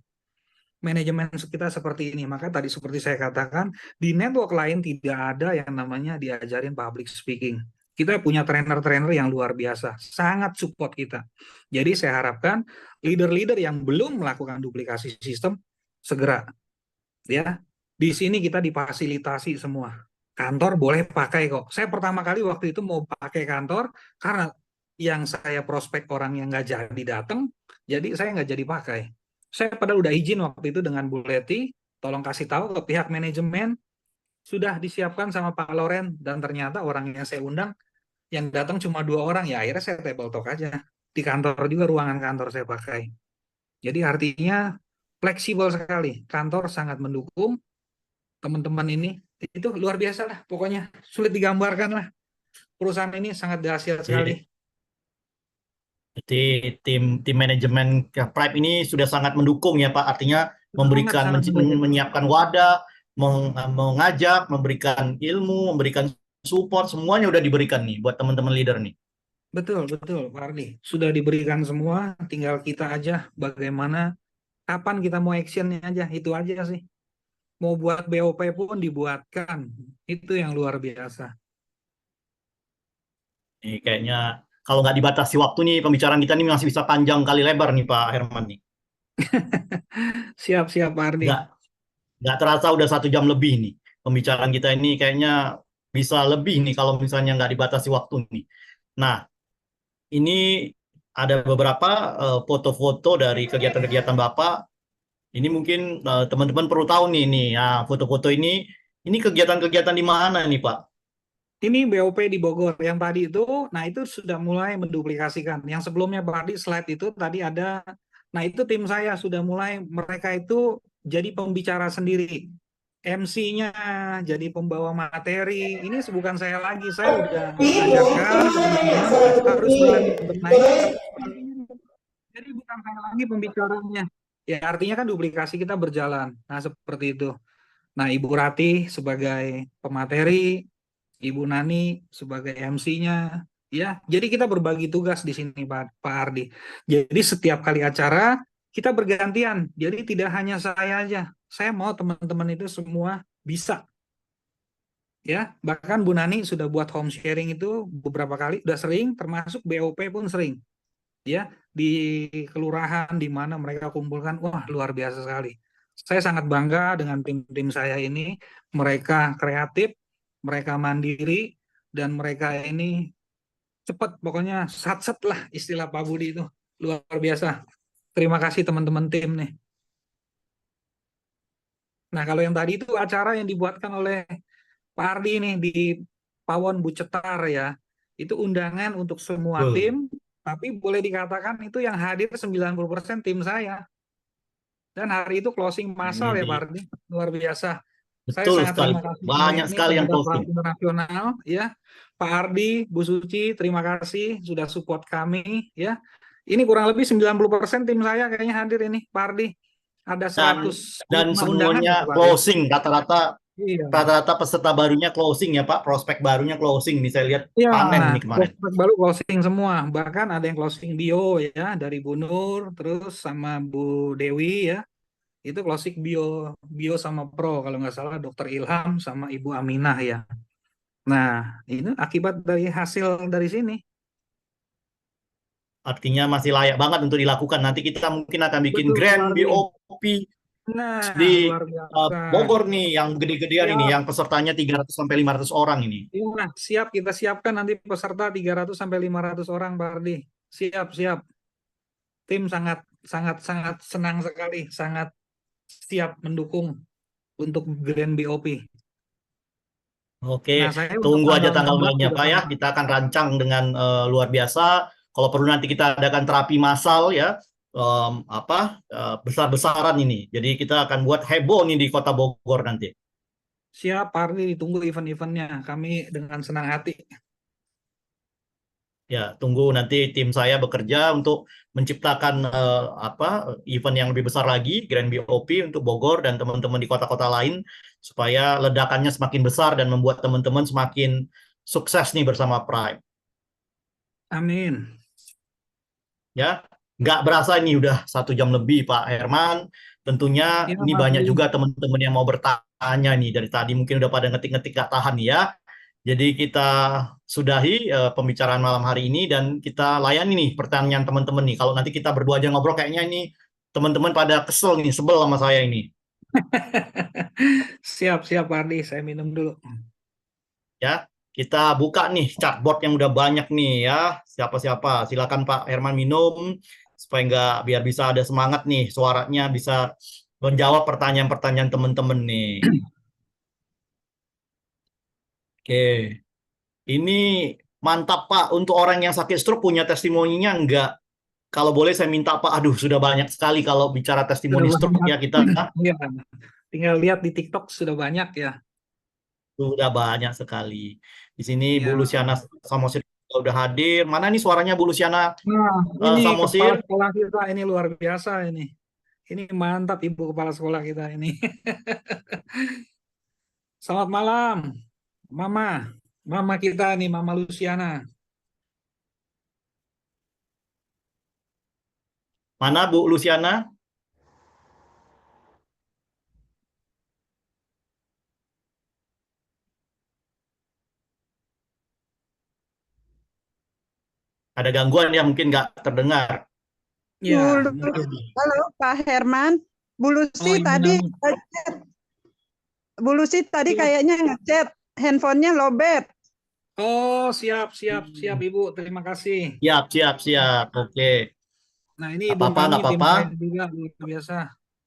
Speaker 2: Manajemen kita seperti ini. Maka tadi seperti saya katakan, di network lain tidak ada yang namanya diajarin public speaking. Kita punya trainer-trainer yang luar biasa, sangat support kita. Jadi saya harapkan leader-leader yang belum melakukan duplikasi sistem segera, ya. Di sini kita difasilitasi semua. Kantor boleh pakai kok. Saya pertama kali waktu itu mau pakai kantor karena yang saya prospek orang yang nggak jadi datang, jadi saya nggak jadi pakai. Saya padahal udah izin waktu itu dengan Bu Leti, tolong kasih tahu ke pihak manajemen, sudah disiapkan sama Pak Loren, dan ternyata orang yang saya undang yang datang cuma 2 orang, ya akhirnya saya table talk aja. Di kantor juga, ruangan kantor saya pakai. Jadi artinya fleksibel sekali. Kantor sangat mendukung teman-teman ini. Itu luar biasa lah, pokoknya sulit digambarkan lah. Perusahaan ini sangat dahsyat sekali.
Speaker 1: Jadi tim manajemen Prime ini sudah sangat mendukung ya Pak. Artinya memberikan, menyiapkan wadah, mengajak, memberikan ilmu, memberikan support, semuanya udah diberikan nih buat teman-teman leader nih.
Speaker 2: Betul, Pak Ardi. Sudah diberikan semua, tinggal kita aja bagaimana, kapan kita mau actionnya aja, itu aja sih. Mau buat BOP pun dibuatkan. Itu yang luar biasa.
Speaker 1: Nih kayaknya kalau nggak dibatasi waktu nih pembicaraan kita nih masih bisa panjang kali lebar nih Pak Herman nih.
Speaker 2: Siap-siap Pak Ardi.
Speaker 1: Nggak nggak terasa udah 1 jam lebih nih pembicaraan kita ini kayaknya bisa lebih nih kalau misalnya nggak dibatasi waktu nih. Nah, ini ada beberapa foto-foto dari kegiatan-kegiatan Bapak. Ini mungkin teman-teman perlu tahu nih, ya foto-foto ini kegiatan-kegiatan di mana nih Pak?
Speaker 2: Ini BOP di Bogor. Yang tadi itu, nah itu sudah mulai menduplikasikan. Yang sebelumnya Pak Ardi slide itu tadi ada, nah itu tim saya sudah mulai, mereka itu jadi pembicara sendiri. MC-nya jadi pembawa materi. Ini bukan saya lagi, saya udah ajarkan ke teman-teman harus berani untuk naik. Jadi bukan saya lagi pembicaranya. Ya artinya kan duplikasi kita berjalan. Nah seperti itu. Nah Ibu Rati sebagai pemateri, Ibu Nani sebagai MC-nya, ya. Jadi kita berbagi tugas di sini Pak Ardi. Jadi setiap kali acara kita bergantian. Jadi tidak hanya saya aja. Saya mau teman-teman itu semua bisa. Ya, bahkan Bu Nani sudah buat home sharing itu beberapa kali, udah sering, termasuk BOP pun sering. Ya, di kelurahan di mana mereka kumpulkan, wah luar biasa sekali. Saya sangat bangga dengan tim-tim saya ini. Mereka kreatif, mereka mandiri, dan mereka ini cepat, pokoknya sat-set lah istilah Pak Budi itu. Luar biasa. Terima kasih teman-teman tim nih. Nah, kalau yang tadi itu acara yang dibuatkan oleh Pak Ardi nih di Pawon Bucetar ya. Itu undangan untuk semua
Speaker 1: Betul.
Speaker 2: tim, tapi boleh dikatakan itu yang hadir 90% tim saya. Dan hari itu closing massal ya Pak
Speaker 1: Ini
Speaker 2: Ardi. Luar biasa. Saya
Speaker 1: betul
Speaker 2: sangat
Speaker 1: sekali.
Speaker 2: terima kasih
Speaker 1: Banyak
Speaker 2: ini
Speaker 1: sekali yang
Speaker 2: kepada Perahu
Speaker 1: posting.
Speaker 2: Internasional ya. Pak Ardi, Bu Suci, terima kasih sudah support kami ya. Ini kurang lebih 90% tim saya kayaknya hadir ini Pak Ardi. Ada
Speaker 1: Dan
Speaker 2: 105 undangan
Speaker 1: semuanya
Speaker 2: ya Pak Ardi.
Speaker 1: closing rata-rata
Speaker 2: Iya.
Speaker 1: rata-rata peserta barunya closing ya Pak, prospek barunya closing nih saya lihat
Speaker 2: Ya,
Speaker 1: panen ini kemarin.
Speaker 2: prospek baru closing semua. Bahkan ada yang closing bio ya dari Bu Nur, terus sama Bu Dewi ya. Itu closing bio, bio sama pro kalau nggak salah Dokter Ilham sama Ibu Aminah ya. Nah, ini akibat dari hasil dari sini.
Speaker 1: Artinya masih layak banget untuk dilakukan. Nanti kita mungkin akan bikin
Speaker 2: Betul,
Speaker 1: grand
Speaker 2: Pak Ardi.
Speaker 1: BOP
Speaker 2: Nah,
Speaker 1: di
Speaker 2: luar biasa.
Speaker 1: Bogor nih yang gede-gedean ini,
Speaker 2: Siap,
Speaker 1: yang pesertanya 300 sampai 500 orang ini.
Speaker 2: ya, siap kita siapkan nanti peserta 300 sampai 500 orang, Pak Ardi. Siap, siap. Tim sangat sangat sangat senang sekali, sangat siap mendukung untuk Grand BOP.
Speaker 1: Oke,
Speaker 2: Nah, saya untuk
Speaker 1: tunggu aja
Speaker 2: tanggal
Speaker 1: tanggal
Speaker 2: 16
Speaker 1: mainnya
Speaker 2: sudah
Speaker 1: Pak ya.
Speaker 2: sangat.
Speaker 1: Kita akan rancang dengan luar biasa. Kalau perlu nanti kita adakan terapi massal ya, besar-besaran ini. Jadi kita akan buat heboh nih di Kota Bogor nanti.
Speaker 2: Siap, Pak Ardi, ditunggu event-eventnya. Kami dengan senang hati.
Speaker 1: Ya, tunggu nanti tim saya bekerja untuk menciptakan event yang lebih besar lagi, Grand BOP untuk Bogor dan teman-teman di kota-kota lain, supaya ledakannya semakin besar dan membuat teman-teman semakin sukses nih bersama Prime.
Speaker 2: Amin.
Speaker 1: Ya, nggak berasa ini udah 1 jam lebih Pak Herman. Tentunya
Speaker 2: Ya,
Speaker 1: ini
Speaker 2: Pak
Speaker 1: banyak
Speaker 2: Ardi.
Speaker 1: juga teman-teman yang mau bertanya nih dari tadi mungkin udah pada ngetik-ngetik gak tahan nih ya. Jadi kita sudahi pembicaraan malam hari ini dan kita layani nih pertanyaan teman-teman nih. Kalau nanti kita berdua aja ngobrol kayaknya ini teman-teman pada kesel nih, sebel sama saya ini.
Speaker 2: Siap, siap, Pak Ardi. Saya minum dulu.
Speaker 1: Ya, kita buka nih chatbot yang udah banyak nih ya. Siapa-siapa, silakan Pak Herman minum supaya nggak biar bisa ada semangat nih suaranya bisa menjawab pertanyaan-pertanyaan teman-teman nih. Oke, ini mantap Pak. Untuk orang yang sakit stroke punya testimoninya nggak? Kalau boleh saya minta Pak, aduh sudah banyak sekali kalau bicara testimoni
Speaker 2: Sudah
Speaker 1: stroke
Speaker 2: banyak.
Speaker 1: ya kita
Speaker 2: Iya, tinggal lihat di TikTok sudah banyak ya.
Speaker 1: sudah banyak sekali. Di sini Bu
Speaker 2: Ya.
Speaker 1: Luciana Samosir udah hadir. Mana nih suaranya Bu Luciana
Speaker 2: Nah, ini
Speaker 1: Samosir?
Speaker 2: kepala sekolah kita ini luar biasa ini. Ini mantap Ibu kepala sekolah kita ini. Selamat malam, Mama. Mama kita nih, Mama Luciana.
Speaker 1: Mana Bu Luciana? Ada gangguan ya, mungkin nggak terdengar.
Speaker 2: Ya,
Speaker 8: Bulu,
Speaker 2: mungkin.
Speaker 8: halo Pak Herman, Bu
Speaker 2: Oh,
Speaker 8: Lucy
Speaker 2: Ibu
Speaker 8: tadi,
Speaker 2: Nani.
Speaker 8: Bu Lucy tadi
Speaker 2: Siap.
Speaker 8: kayaknya ngechat, handphonenya lowbat.
Speaker 2: Oh, siap, Ibu. Terima kasih.
Speaker 1: Siap. Oke.
Speaker 2: Nah, ini
Speaker 1: Nggak
Speaker 2: Ibu
Speaker 1: apa-apa,
Speaker 2: Nani,
Speaker 1: nggak
Speaker 2: tim
Speaker 1: apa-apa.
Speaker 2: saya juga luar biasa.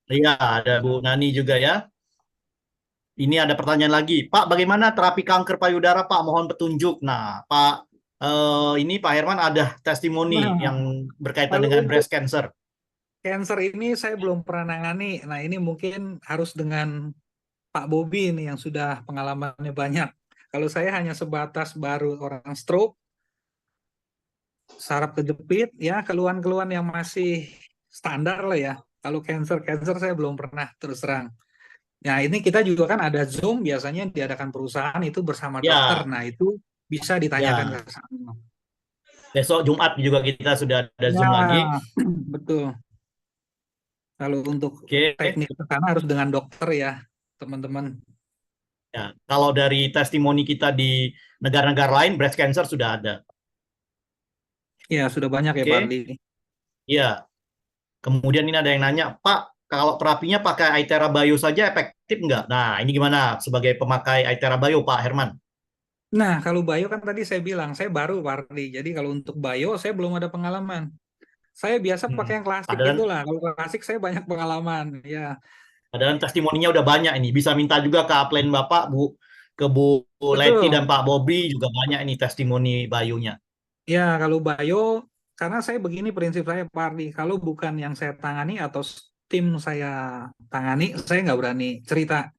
Speaker 1: Iya, ada Bu Nani juga ya. Ini ada pertanyaan lagi. Pak, bagaimana terapi kanker payudara, Pak? Mohon petunjuk. Nah, Pak, ini Pak Herman ada testimoni
Speaker 2: Nah,
Speaker 1: yang berkaitan
Speaker 2: kalau
Speaker 1: dengan
Speaker 2: untuk
Speaker 1: breast cancer.
Speaker 2: cancer ini saya belum pernah nangani. Nah, ini mungkin harus dengan Pak Bobi ini yang sudah pengalamannya banyak. Kalau saya hanya sebatas baru orang stroke, saraf kejepit, ya keluhan-keluhan yang masih standar lah ya. Kalau cancer saya belum pernah terus terang. Nah, ini kita juga kan ada Zoom, biasanya diadakan perusahaan itu bersama dokter.
Speaker 1: Ya,
Speaker 2: Nah, itu bisa ditanyakan
Speaker 1: ya.
Speaker 2: ke sana.
Speaker 1: Besok Jumat juga kita sudah ada
Speaker 2: Ya,
Speaker 1: Zoom lagi.
Speaker 2: betul. Kalau untuk
Speaker 1: Oke.
Speaker 2: teknik ke sana harus dengan dokter ya, teman-teman.
Speaker 1: Ya, kalau dari testimoni kita di negara-negara lain, breast cancer sudah ada.
Speaker 2: Ya, sudah banyak ya
Speaker 1: Oke.
Speaker 2: Pak Ardi.
Speaker 1: Iya. Kemudian ini ada yang nanya, Pak, kalau terapinya pakai Aithera Bio saja efektif nggak? Nah, ini gimana sebagai pemakai Aithera Bio, Pak Herman?
Speaker 2: Nah, kalau bio kan tadi saya bilang, saya baru Pak Ardi. Jadi kalau untuk bio, saya belum ada pengalaman. Saya biasa pakai yang klasik
Speaker 1: Padahal,
Speaker 2: itulah. Kalau klasik saya banyak pengalaman. Ya,
Speaker 1: padahal testimoninya udah banyak ini. Bisa minta juga ke upline Bapak, ke Bu Leti dan
Speaker 2: betul.
Speaker 1: Pak Bobi juga banyak ini testimoni Bayonya.
Speaker 2: Ya, kalau bio, karena saya begini prinsip saya Pak Ardi. Kalau bukan yang saya tangani atau tim saya tangani, saya nggak berani cerita.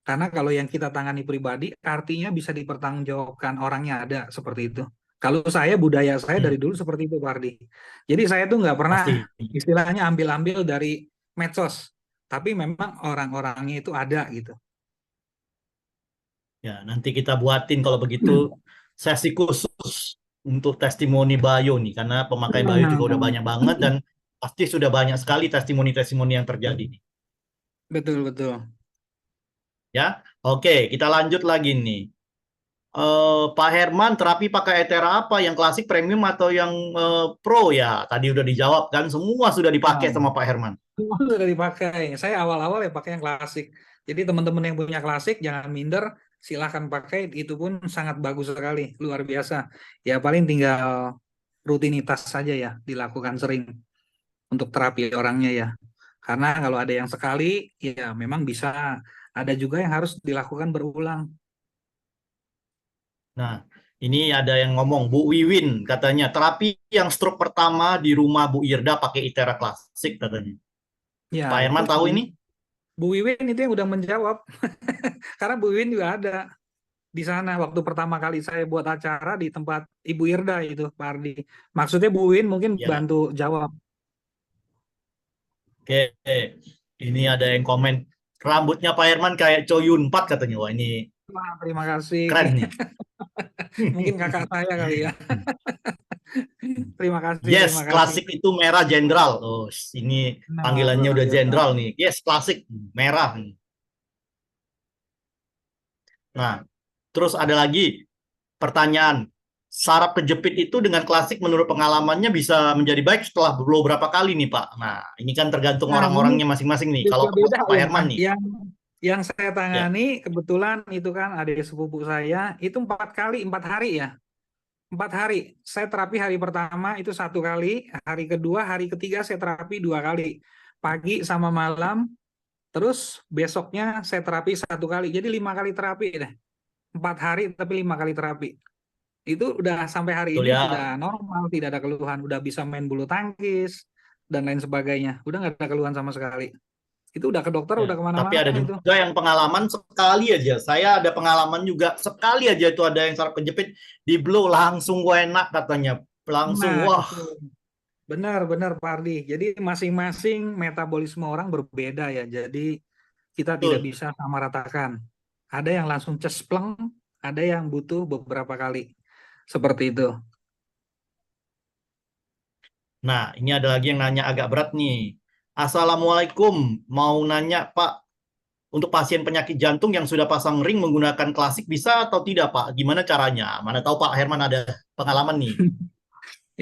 Speaker 2: Karena kalau yang kita tangani pribadi, artinya bisa dipertanggungjawabkan orangnya ada seperti itu. Kalau saya, budaya saya dari dulu seperti itu, Pak Ardi. Jadi saya tuh nggak pernah
Speaker 1: Pasti.
Speaker 2: istilahnya ambil-ambil dari medsos. Tapi memang orang-orangnya itu ada gitu.
Speaker 1: Ya, nanti kita buatin kalau begitu sesi khusus untuk testimoni Bayo nih. Karena pemakai Bayo juga udah banyak banget dan pasti sudah banyak sekali testimoni-testimoni yang terjadi nih.
Speaker 2: Betul.
Speaker 1: Ya, oke, kita lanjut lagi nih. Pak Herman, terapi pakai Aithera apa? Yang klasik, premium, atau yang pro ya? Tadi udah dijawab kan, semua sudah dipakai
Speaker 2: Nah,
Speaker 1: sama Pak Herman.
Speaker 2: semua sudah dipakai. Saya awal-awal ya pakai yang klasik. Jadi teman-teman yang punya klasik jangan minder, silahkan pakai. Itu pun sangat bagus sekali, luar biasa. Ya paling tinggal rutinitas saja ya, dilakukan sering untuk terapi orangnya ya. Karena kalau ada yang sekali, ya memang bisa. Ada juga yang harus dilakukan berulang.
Speaker 1: Nah, ini ada yang ngomong, Bu Wiwin katanya, terapi yang stroke pertama di rumah Bu Irda pakai Aithera klasik katanya.
Speaker 2: Ya,
Speaker 1: Pak Herman
Speaker 2: itu
Speaker 1: tahu
Speaker 2: Bu-
Speaker 1: ini?
Speaker 2: Bu Wiwin itu yang udah menjawab. Karena Bu Wiwin juga ada di sana waktu pertama kali saya buat acara di tempat Ibu Irda itu, Pak Ardi. Maksudnya Bu Wiwin mungkin
Speaker 1: Ya.
Speaker 2: bantu jawab.
Speaker 1: Oke, ini ada yang komen, rambutnya Pak Herman kayak Choyun Pat katanya. Wah, ini
Speaker 2: Wah, terima kasih.
Speaker 1: keren nih.
Speaker 2: Mungkin kakak saya kali ya. Terima kasih.
Speaker 1: Yes,
Speaker 2: terima kasih.
Speaker 1: klasik itu merah jenderal. Oh, ini
Speaker 2: Nah,
Speaker 1: panggilannya
Speaker 2: luar
Speaker 1: udah
Speaker 2: biasa.
Speaker 1: jenderal nih. Yes, klasik merah. Nah, terus ada lagi pertanyaan. Saraf kejepit itu dengan klasik menurut pengalamannya bisa menjadi baik setelah beberapa kali nih, Pak. Nah, ini kan tergantung
Speaker 2: Nah,
Speaker 1: orang-orangnya masing-masing nih. Kalau
Speaker 2: beda-beda
Speaker 1: Pak
Speaker 2: ya.
Speaker 1: Herman nih.
Speaker 2: Yang saya tangani kebetulan itu kan ada sepupu saya itu 4 hari ya. 4 hari. Saya terapi hari pertama itu 1 kali, hari kedua, hari ketiga saya terapi 2 kali. Pagi sama malam, terus besoknya saya terapi 1 kali. Jadi 5 kali terapi deh. 4 hari tapi 5 kali terapi. Itu udah sampai hari
Speaker 1: Betul
Speaker 2: ini
Speaker 1: ya.
Speaker 2: sudah normal, tidak ada keluhan, udah bisa main bulu tangkis dan lain sebagainya. Udah nggak ada keluhan sama sekali. Itu udah ke dokter,
Speaker 1: Ya,
Speaker 2: udah
Speaker 1: tapi
Speaker 2: kemana-mana
Speaker 1: ada
Speaker 2: itu.
Speaker 1: juga yang pengalaman sekali aja. Saya ada pengalaman juga sekali aja itu ada yang saraf kejepit di blow langsung enak katanya. Langsung
Speaker 2: Nah,
Speaker 1: wah.
Speaker 2: itu. Benar Pak Ardi. Jadi masing-masing metabolisme orang berbeda ya. Jadi kita tidak
Speaker 1: Betul.
Speaker 2: bisa samaratakan. Ada yang langsung cespleng, ada yang butuh beberapa kali. Seperti itu.
Speaker 1: Nah, ini ada lagi yang nanya agak berat nih. Assalamualaikum, mau nanya Pak, untuk pasien penyakit jantung yang sudah pasang ring menggunakan klasik bisa atau tidak Pak? Gimana caranya? Mana tahu Pak Herman ada pengalaman nih.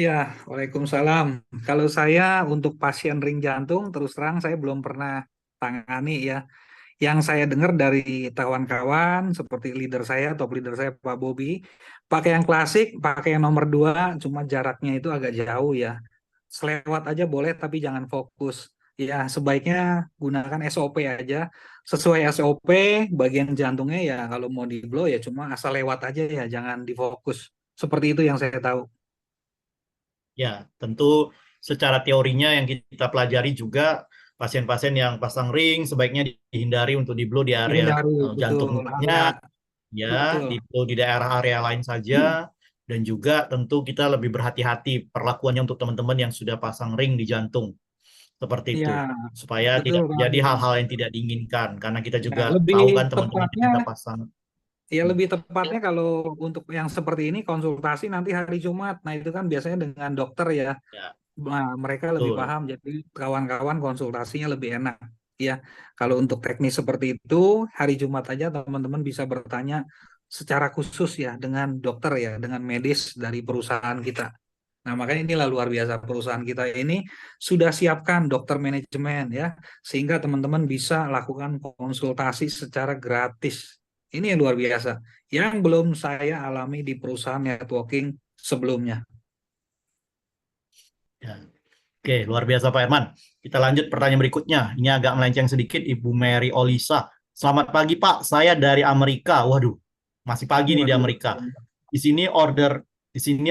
Speaker 2: Ya, Waalaikumsalam. Kalau saya untuk pasien ring jantung, terus terang saya belum pernah tangani ya. Yang saya dengar dari kawan-kawan seperti leader saya, top leader saya Pak Bobi, pakai yang klasik, pakai yang nomor 2, cuma jaraknya itu agak jauh ya. Selewat aja boleh, tapi jangan fokus. Ya, sebaiknya gunakan SOP aja. Sesuai SOP, bagian jantungnya ya kalau mau di blow ya cuma asal lewat aja ya, jangan difokus. Seperti itu yang saya tahu.
Speaker 1: Ya, tentu secara teorinya yang kita pelajari juga pasien-pasien yang pasang ring sebaiknya dihindari untuk di blow di area
Speaker 2: Dihindari, betul. Area,
Speaker 1: jantungnya, ya,
Speaker 2: betul.
Speaker 1: di blow di daerah area lain saja, dan juga tentu kita lebih berhati-hati perlakuannya untuk teman-teman yang sudah pasang ring di jantung seperti itu,
Speaker 2: Ya,
Speaker 1: supaya
Speaker 2: betul
Speaker 1: tidak
Speaker 2: Pak
Speaker 1: terjadi
Speaker 2: Ardi.
Speaker 1: hal-hal yang tidak diinginkan, karena kita
Speaker 2: Ya,
Speaker 1: juga
Speaker 2: lebih
Speaker 1: tahu kan teman-teman yang
Speaker 2: tepatnya
Speaker 1: kita pasang.
Speaker 2: ya lebih tepatnya kalau untuk yang seperti ini konsultasi nanti hari Jumat. Nah, itu kan biasanya dengan dokter ya.
Speaker 1: Ya,
Speaker 2: Nah, mereka lebih
Speaker 1: betul.
Speaker 2: paham jadi kawan-kawan konsultasinya lebih enak ya. Kalau untuk teknis seperti itu hari Jumat aja teman-teman bisa bertanya secara khusus ya dengan dokter ya, dengan medis dari perusahaan kita. Nah, makanya inilah luar biasa perusahaan kita ini sudah siapkan dokter manajemen ya, sehingga teman-teman bisa lakukan konsultasi secara gratis. Ini yang luar biasa, yang belum saya alami di perusahaan networking sebelumnya.
Speaker 1: Ya. Oke, luar biasa Pak Herman. Kita lanjut pertanyaan berikutnya. Ini agak melenceng sedikit, Ibu Mary Olisa. Selamat pagi Pak, saya dari Amerika. Waduh, masih pagi nih di
Speaker 2: Waduh.
Speaker 1: Amerika. Di sini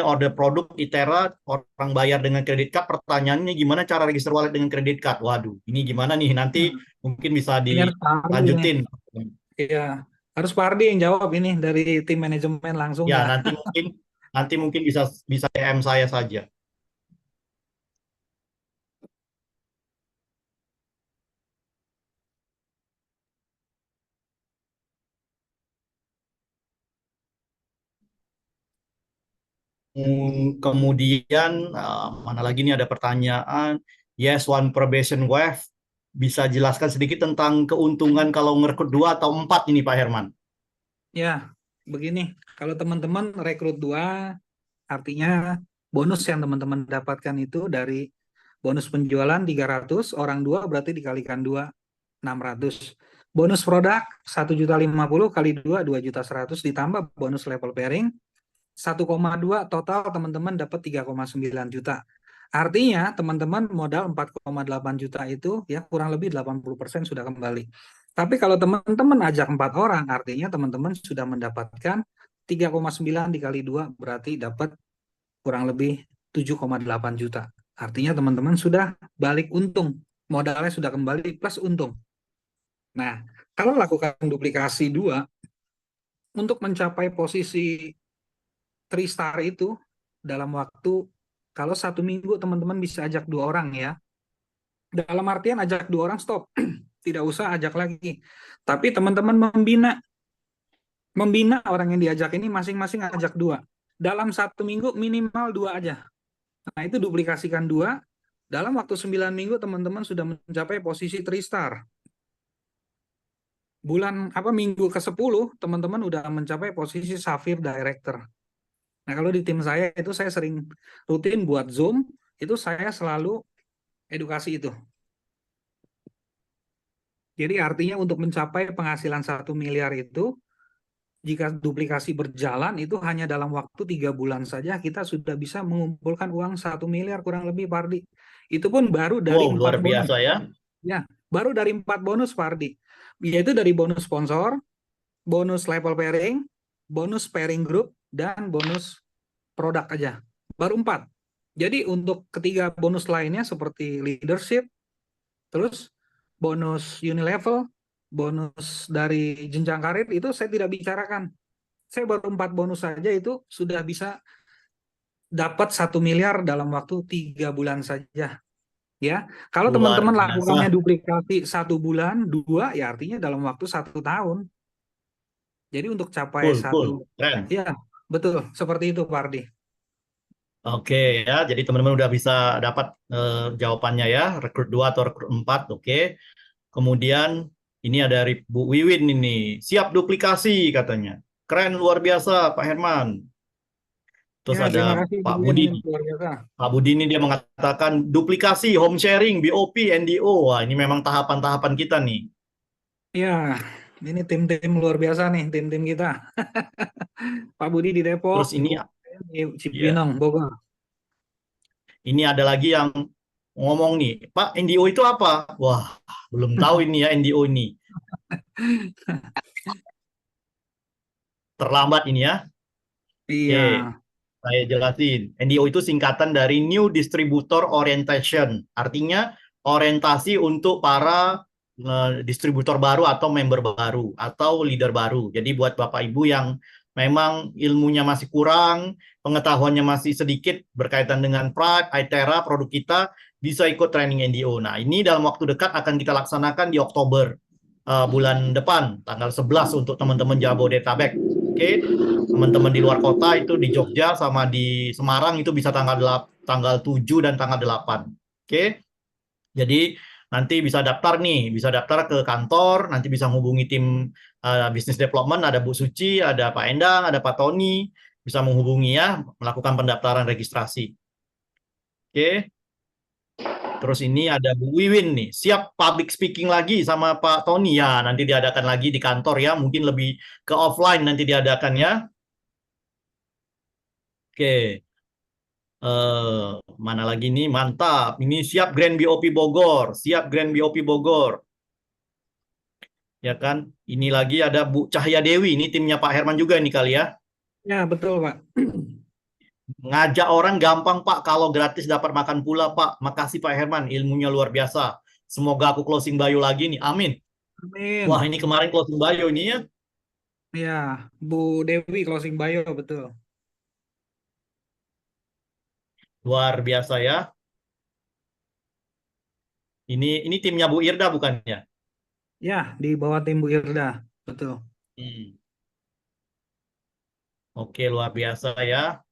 Speaker 1: order produk Itera, orang bayar dengan kredit card. Pertanyaannya gimana cara register wallet dengan kredit card? Waduh, ini gimana nih? Nanti
Speaker 2: Nah,
Speaker 1: mungkin bisa
Speaker 2: ini harus Pak Ardi ini.
Speaker 1: dilanjutin.
Speaker 2: Iya, harus Pak Ardi yang jawab ini dari tim manajemen langsung
Speaker 1: Ya,
Speaker 2: ya.
Speaker 1: nanti mungkin bisa bisa DM saya saja. Kemudian mana lagi nih ada pertanyaan. Yes, one probation wave. Bisa jelaskan sedikit tentang keuntungan kalau ngerekrut 2 atau 4 ini Pak Herman?
Speaker 2: Ya, begini, kalau teman-teman rekrut 2, artinya bonus yang teman-teman dapatkan itu dari bonus penjualan 300, orang 2 berarti dikalikan 2, 600. Bonus produk 1.050 kali 2, 2.100.000 ditambah bonus level pairing 1,2, total teman-teman dapat 3,9 juta. Artinya teman-teman modal 4,8 juta itu ya kurang lebih 80% sudah kembali. Tapi kalau teman-teman ajak 4 orang, artinya teman-teman sudah mendapatkan 3,9 dikali 2 berarti dapat kurang lebih 7,8 juta. Artinya teman-teman sudah balik untung. Modalnya sudah kembali plus untung. Nah, kalau lakukan duplikasi 2 untuk mencapai posisi 3 star itu dalam waktu, kalau 1 minggu teman-teman bisa ajak 2 orang ya. Dalam artian ajak 2 orang stop. Tidak usah ajak lagi. Tapi teman-teman membina orang yang diajak ini masing-masing ajak 2. Dalam 1 minggu minimal 2 aja. Nah, itu duplikasikan 2. Dalam waktu 9 minggu teman-teman sudah mencapai posisi 3 star. Minggu ke-10 teman-teman udah mencapai posisi Sapphire Director. Nah, kalau di tim saya itu saya sering rutin buat Zoom, itu saya selalu edukasi itu. Jadi artinya untuk mencapai penghasilan 1 miliar itu, jika duplikasi berjalan itu hanya dalam waktu 3 bulan saja kita sudah bisa mengumpulkan uang 1 miliar kurang lebih, Pak Ardi. Itu pun baru dari
Speaker 1: Wow,
Speaker 2: 4
Speaker 1: luar
Speaker 2: bonus.
Speaker 1: biasa ya.
Speaker 2: Ya, baru dari 4 bonus, Pak Ardi. Yaitu dari bonus sponsor, bonus level pairing, bonus pairing group, dan bonus produk aja. Baru 4. Jadi untuk ketiga bonus lainnya seperti leadership, terus bonus unilevel, bonus dari jenjang karir itu saya tidak bicarakan. Saya baru 4 bonus saja itu sudah bisa dapat 1 miliar dalam waktu 3 bulan saja. Ya, kalau
Speaker 1: Luar
Speaker 2: teman-teman
Speaker 1: biasa.
Speaker 2: lakukannya duplikasi 1 bulan, 2 ya artinya dalam waktu 1 tahun. Jadi untuk capai
Speaker 1: Cool. Keren.
Speaker 2: ya betul seperti itu Pak Ardi.
Speaker 1: Oke ya, jadi teman-teman udah bisa dapat jawabannya ya, rekrut 2 atau rekrut 4, oke. Kemudian ini ada dari Bu Wiwin ini, siap duplikasi katanya. Keren, luar biasa Pak Herman. Terus
Speaker 2: Ya, terima
Speaker 1: ada
Speaker 2: kasih
Speaker 1: Pak
Speaker 2: Bu
Speaker 1: Budi.
Speaker 2: Ian, luar biasa.
Speaker 1: Pak Budi ini dia mengatakan duplikasi, home sharing, BOP, NDO. Wah, ini memang tahapan-tahapan kita nih.
Speaker 2: Ya, ini tim-tim luar biasa nih, tim-tim kita. Pak Budi di
Speaker 1: Terus
Speaker 2: Depok,
Speaker 1: ini
Speaker 2: Bu Ian di
Speaker 1: ya,
Speaker 2: Cibinong, Bogor.
Speaker 1: ini ada lagi yang ngomong nih, Pak, NDO itu apa? Wah, belum tahu ini ya NDO ini. Terlambat ini ya.
Speaker 2: Iya,
Speaker 1: Oke, saya jelasin. NDO itu singkatan dari New Distributor Orientation. Artinya orientasi untuk para distributor baru atau member baru atau leader baru. Jadi buat Bapak Ibu yang memang ilmunya masih kurang, pengetahuannya masih sedikit berkaitan dengan Pride, ITERA, produk kita, bisa ikut training NDO. Nah, ini dalam waktu dekat akan kita laksanakan di Oktober bulan depan, tanggal 11 untuk teman-teman Jabodetabek. Oke, teman-teman di luar kota itu di Jogja sama di Semarang itu bisa tanggal 7 dan tanggal 8. Oke. Jadi nanti bisa daftar nih, bisa daftar ke kantor, nanti bisa menghubungi tim business development, ada Bu Suci, ada Pak Endang, ada Pak Tony, bisa menghubungi ya, melakukan pendaftaran registrasi. Oke. Terus ini ada Bu Wiwin nih, siap public speaking lagi sama Pak Tony ya, nanti diadakan lagi di kantor ya, mungkin lebih ke offline nanti diadakan ya. Oke. Mana lagi nih? Mantap. Ini siap Grand BOP Bogor, siap Grand BOP Bogor. Ya kan? Ini lagi ada Bu Cahya Dewi, ini timnya Pak Herman juga ini kali ya.
Speaker 2: ya betul Pak.
Speaker 1: Ngajak orang gampang Pak, kalau gratis dapat makan pula Pak. Makasih Pak Herman, ilmunya luar biasa. Semoga aku closing bio lagi nih. Amin.
Speaker 2: Amin.
Speaker 1: Wah, ini kemarin closing bio ini ya.
Speaker 2: Ya, Bu Dewi closing bio betul.
Speaker 1: Luar biasa ya. Ini timnya Bu Irda bukannya?
Speaker 2: Ya, di bawah tim Bu Irda, betul.
Speaker 1: Oke, luar biasa ya.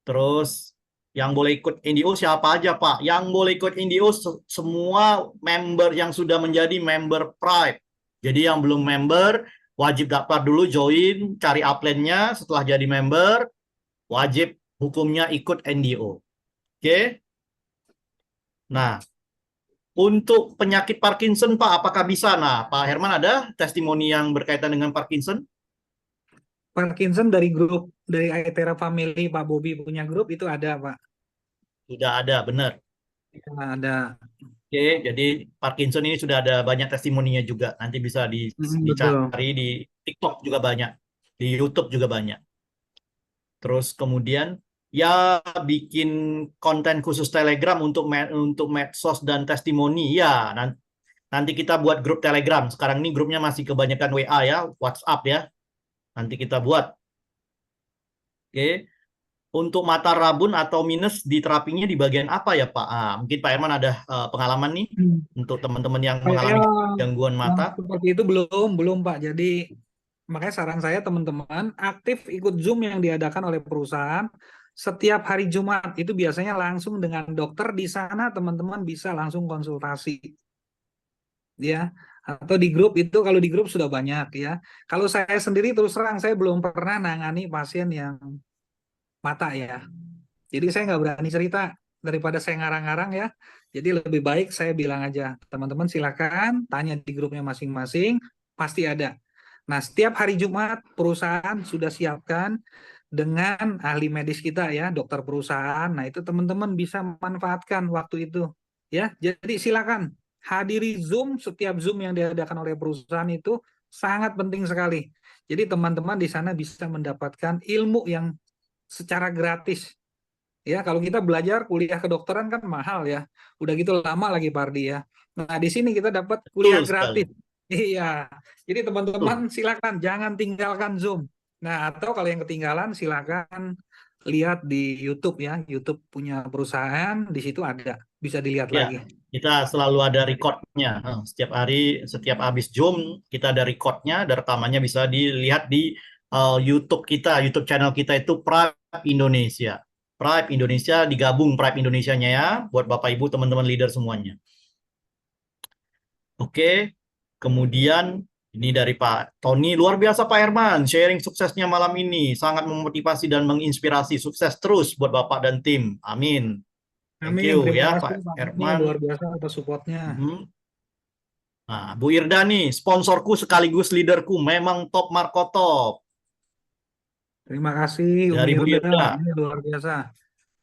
Speaker 1: Terus yang boleh ikut NDO siapa aja Pak? Yang boleh ikut NDO semua member yang sudah menjadi member Pride. Jadi yang belum member wajib daftar dulu, join, cari upline-nya. Setelah jadi member wajib hukumnya ikut NDO. Oke? Nah, untuk penyakit Parkinson Pak, apakah bisa? Nah, Pak Herman ada testimoni yang berkaitan dengan Parkinson?
Speaker 2: Parkinson dari grup dari ITERA Family Pak Bobi punya grup itu ada Pak.
Speaker 1: Sudah ada, benar.
Speaker 2: Ya, ada.
Speaker 1: Oke, jadi Parkinson ini sudah ada banyak testimoninya juga. Nanti bisa
Speaker 2: Betul.
Speaker 1: dicari di TikTok juga banyak, di YouTube juga banyak. Terus kemudian ya bikin konten khusus Telegram untuk medsos dan testimoni. Ya, nanti kita buat grup Telegram. Sekarang ini grupnya masih kebanyakan WA ya, WhatsApp ya. Nanti kita buat. Oke. Untuk mata rabun atau minus di terapinya di bagian apa ya Pak? Mungkin Pak Herman ada pengalaman nih untuk teman-teman yang mengalami gangguan mata.
Speaker 2: Seperti itu belum Pak. Jadi makanya saran saya teman-teman aktif ikut Zoom yang diadakan oleh perusahaan setiap hari Jumat. Itu biasanya langsung dengan dokter di sana teman-teman bisa langsung konsultasi. Ya, atau di grup itu kalau di grup sudah banyak ya. Kalau saya sendiri terus terang saya belum pernah nangani pasien yang mata ya. Jadi saya nggak berani cerita daripada saya ngarang-ngarang ya. Jadi lebih baik saya bilang aja, teman-teman silakan tanya di grupnya masing-masing, pasti ada. Nah, setiap hari Jumat perusahaan sudah siapkan dengan ahli medis kita ya, dokter perusahaan. Nah, itu teman-teman bisa manfaatkan waktu itu ya. Jadi silakan hadiri Zoom, setiap Zoom yang diadakan oleh perusahaan itu sangat penting sekali. Jadi teman-teman di sana bisa mendapatkan ilmu yang secara gratis. Ya, kalau kita belajar kuliah kedokteran kan mahal ya. Udah gitu lama lagi Pardi ya. Nah, di sini kita dapat kuliah gratis. Iya. Jadi teman-teman silakan jangan tinggalkan Zoom. Nah, atau kalau yang ketinggalan silakan lihat di YouTube ya. YouTube punya perusahaan, di situ ada. Bisa dilihat
Speaker 1: Ya,
Speaker 2: lagi.
Speaker 1: kita selalu ada recordnya. Setiap hari, setiap habis Zoom, kita ada recordnya, ada rekamannya bisa dilihat di YouTube kita, YouTube channel kita itu Pride Indonesia. Pride Indonesia digabung Pride Indonesianya ya, buat Bapak Ibu teman-teman leader semuanya. Oke, kemudian Ini dari Pak Tony, luar biasa Pak Herman, sharing suksesnya malam ini, sangat memotivasi dan menginspirasi, sukses terus buat Bapak dan tim, amin. Thank
Speaker 2: Amin.
Speaker 1: you
Speaker 2: Terima
Speaker 1: ya
Speaker 2: kasih
Speaker 1: Pak
Speaker 2: Pak Tony,
Speaker 1: Herman.
Speaker 2: luar biasa atas supportnya.
Speaker 1: Mhm. Nah, Bu Irda nih, sponsorku sekaligus leaderku, memang top Marco top.
Speaker 2: Terima kasih
Speaker 1: Dari Bu
Speaker 2: Umi
Speaker 1: Irda.
Speaker 2: Irda, ini luar biasa.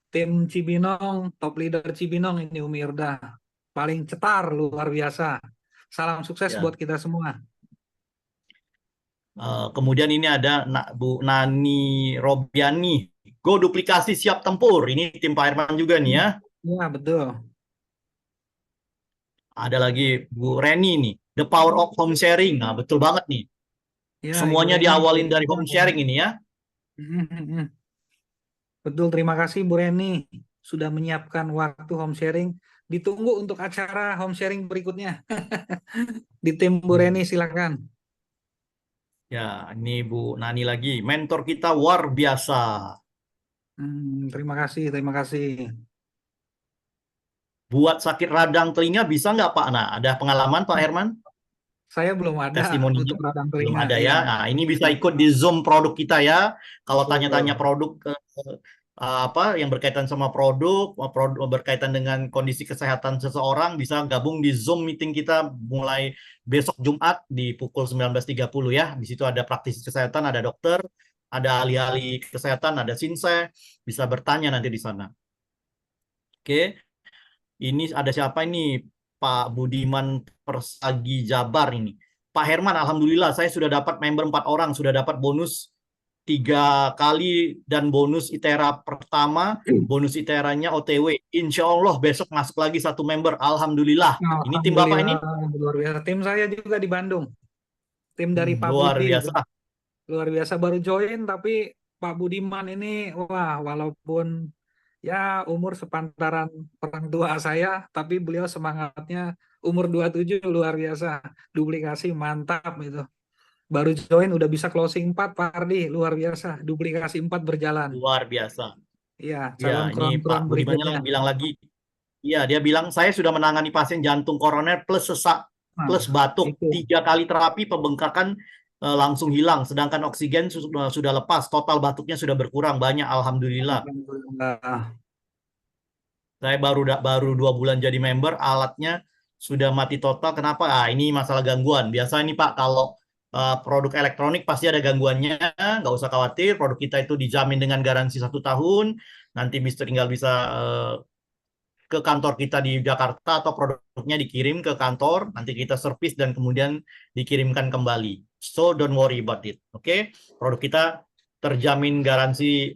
Speaker 2: Tim Cibinong, top leader Cibinong ini Umi Irda. Paling cetar, luar biasa. Salam sukses
Speaker 1: Ya.
Speaker 2: buat kita semua.
Speaker 1: Kemudian ini ada Bu Nani Robiani, go duplikasi siap tempur. Ini tim Pak Herman juga nih ya.
Speaker 2: Ya, betul.
Speaker 1: Ada lagi Bu Reni nih, the power of home sharing. Nah, betul banget nih.
Speaker 2: Ya,
Speaker 1: Semuanya
Speaker 2: Ibu Reni.
Speaker 1: diawalin dari home sharing ini ya.
Speaker 2: Betul, terima kasih Bu Reni sudah menyiapkan waktu home sharing. Ditunggu untuk acara home sharing berikutnya. Di tim Bu Reni silakan.
Speaker 1: Ya, ini Bu Nani lagi, mentor kita luar biasa.
Speaker 2: Terima kasih, terima kasih.
Speaker 1: Buat sakit radang telinga bisa nggak Pak? Nah, ada pengalaman Pak Herman?
Speaker 2: Saya belum ada
Speaker 1: Testimoninya
Speaker 2: untuk radang
Speaker 1: belum
Speaker 2: telinga.
Speaker 1: ada
Speaker 2: Iya.
Speaker 1: ya. Nah, ini bisa ikut di Zoom produk kita ya. Kalau
Speaker 2: Betul.
Speaker 1: tanya-tanya produk apa yang berkaitan sama produk berkaitan dengan kondisi kesehatan seseorang, bisa gabung di Zoom meeting kita mulai besok Jumat di pukul 19.30 ya. Di situ ada praktisi kesehatan, ada dokter, ada ahli-ahli kesehatan, ada sinseh, bisa bertanya nanti di sana. Oke. Ini ada siapa ini? Pak Budiman Persagi Jabar ini. Pak Herman, alhamdulillah saya sudah dapat member 4 orang, sudah dapat bonus 3 kali dan bonus ITERA pertama, bonus ITERA-nya OTW. Insya Allah besok masuk lagi 1 member. Alhamdulillah. Ini tim Bapak ini?
Speaker 2: Alhamdulillah, luar biasa. Tim saya juga di Bandung. Tim dari Pak
Speaker 1: Luar
Speaker 2: Budi.
Speaker 1: biasa.
Speaker 2: Luar biasa, baru join tapi Pak Budiman ini wah, walaupun ya umur sepantaran orang tua saya, tapi beliau semangatnya umur 27 luar biasa. Duplikasi mantap itu. Baru join udah bisa closing 4 Pak Ardi, luar biasa. Duplikasi 4 berjalan.
Speaker 1: Luar biasa.
Speaker 2: Iya,
Speaker 1: Ya,
Speaker 2: calon
Speaker 1: ini
Speaker 2: kron-kron
Speaker 1: Pak Budiman
Speaker 2: berikutnya.
Speaker 1: bilang lagi. Iya, dia bilang saya sudah menangani pasien jantung koroner plus sesak
Speaker 2: Nah,
Speaker 1: plus batuk.
Speaker 2: itu.
Speaker 1: 3 kali terapi pembengkakan langsung hilang, sedangkan oksigen sudah lepas, total batuknya sudah berkurang banyak, alhamdulillah.
Speaker 2: Alhamdulillah.
Speaker 1: Saya baru 2 bulan jadi member, alatnya sudah mati total. Kenapa? Ini masalah gangguan. Biasa ini Pak, kalau produk elektronik pasti ada gangguannya, nggak usah khawatir. Produk kita itu dijamin dengan garansi 1 tahun. Nanti tinggal bisa ke kantor kita di Jakarta atau produknya dikirim ke kantor, nanti kita servis dan kemudian dikirimkan kembali. So don't worry about it. Oke, produk kita terjamin garansi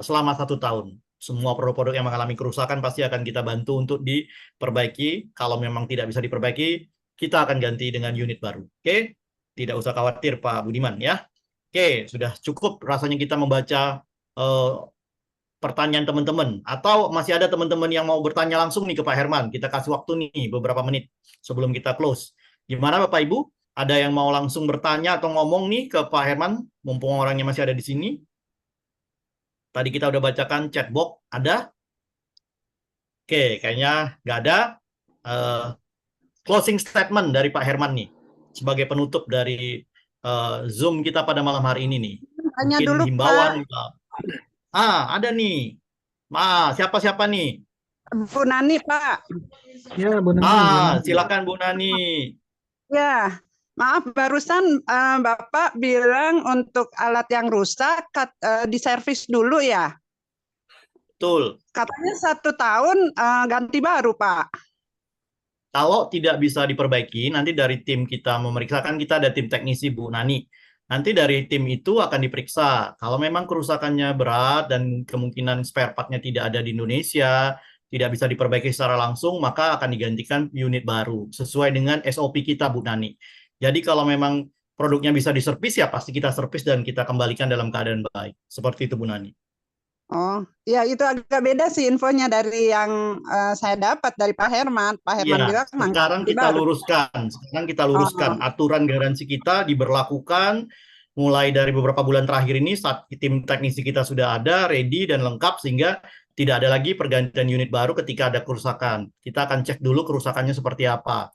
Speaker 1: selama 1 tahun. Semua produk-produk yang mengalami kerusakan pasti akan kita bantu untuk diperbaiki. Kalau memang tidak bisa diperbaiki, kita akan ganti dengan unit baru. Oke, tidak usah khawatir Pak Budiman ya. Oke, sudah cukup rasanya kita membaca pertanyaan teman-teman, atau masih ada teman-teman yang mau bertanya langsung nih ke Pak Herman. Kita kasih waktu nih beberapa menit sebelum kita close. Gimana Bapak Ibu? Ada yang mau langsung bertanya atau ngomong nih ke Pak Herman, mumpung orangnya masih ada di sini? Tadi kita udah bacakan chatbox, ada? Oke, kayaknya nggak ada. Closing statement dari Pak Herman nih, sebagai penutup dari Zoom kita pada malam hari ini nih.
Speaker 8: Tanya
Speaker 1: Mungkin
Speaker 8: dulu,
Speaker 1: himbauan.
Speaker 8: Pak.
Speaker 1: Ada nih. Siapa-siapa nih?
Speaker 8: Bu Nani, Pak.
Speaker 2: Ya, benar.
Speaker 1: Silakan Bu Nani.
Speaker 8: Ya, maaf barusan Bapak bilang untuk alat yang rusak diservis dulu ya.
Speaker 1: Betul.
Speaker 8: Katanya 1 tahun ganti baru, Pak.
Speaker 1: Kalau tidak bisa diperbaiki, nanti dari tim kita memeriksakan, kita ada tim teknisi Bu Nani. Nanti dari tim itu akan diperiksa. Kalau memang kerusakannya berat dan kemungkinan spare part-nya tidak ada di Indonesia, tidak bisa diperbaiki secara langsung, maka akan digantikan unit baru sesuai dengan SOP kita Bu Nani. Jadi kalau memang produknya bisa diservis, ya pasti kita servis dan kita kembalikan dalam keadaan baik. Seperti itu Bu Nani.
Speaker 8: Oh, ya itu agak beda sih infonya dari yang saya dapat dari Pak Herman. Pak Herman bilang
Speaker 1: sekarang kita luruskan. Aturan garansi kita diberlakukan mulai dari beberapa bulan terakhir ini, saat tim teknisi kita sudah ada, ready dan lengkap, sehingga tidak ada lagi pergantian unit baru ketika ada kerusakan. Kita akan cek dulu kerusakannya seperti apa.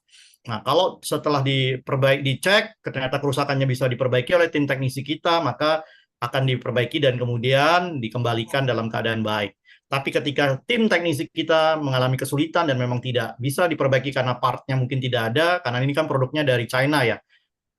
Speaker 1: Nah, kalau setelah dicek, ternyata kerusakannya bisa diperbaiki oleh tim teknisi kita, maka akan diperbaiki dan kemudian dikembalikan dalam keadaan baik. Tapi ketika tim teknisi kita mengalami kesulitan dan memang tidak bisa diperbaiki karena partnya mungkin tidak ada, karena ini kan produknya dari China ya,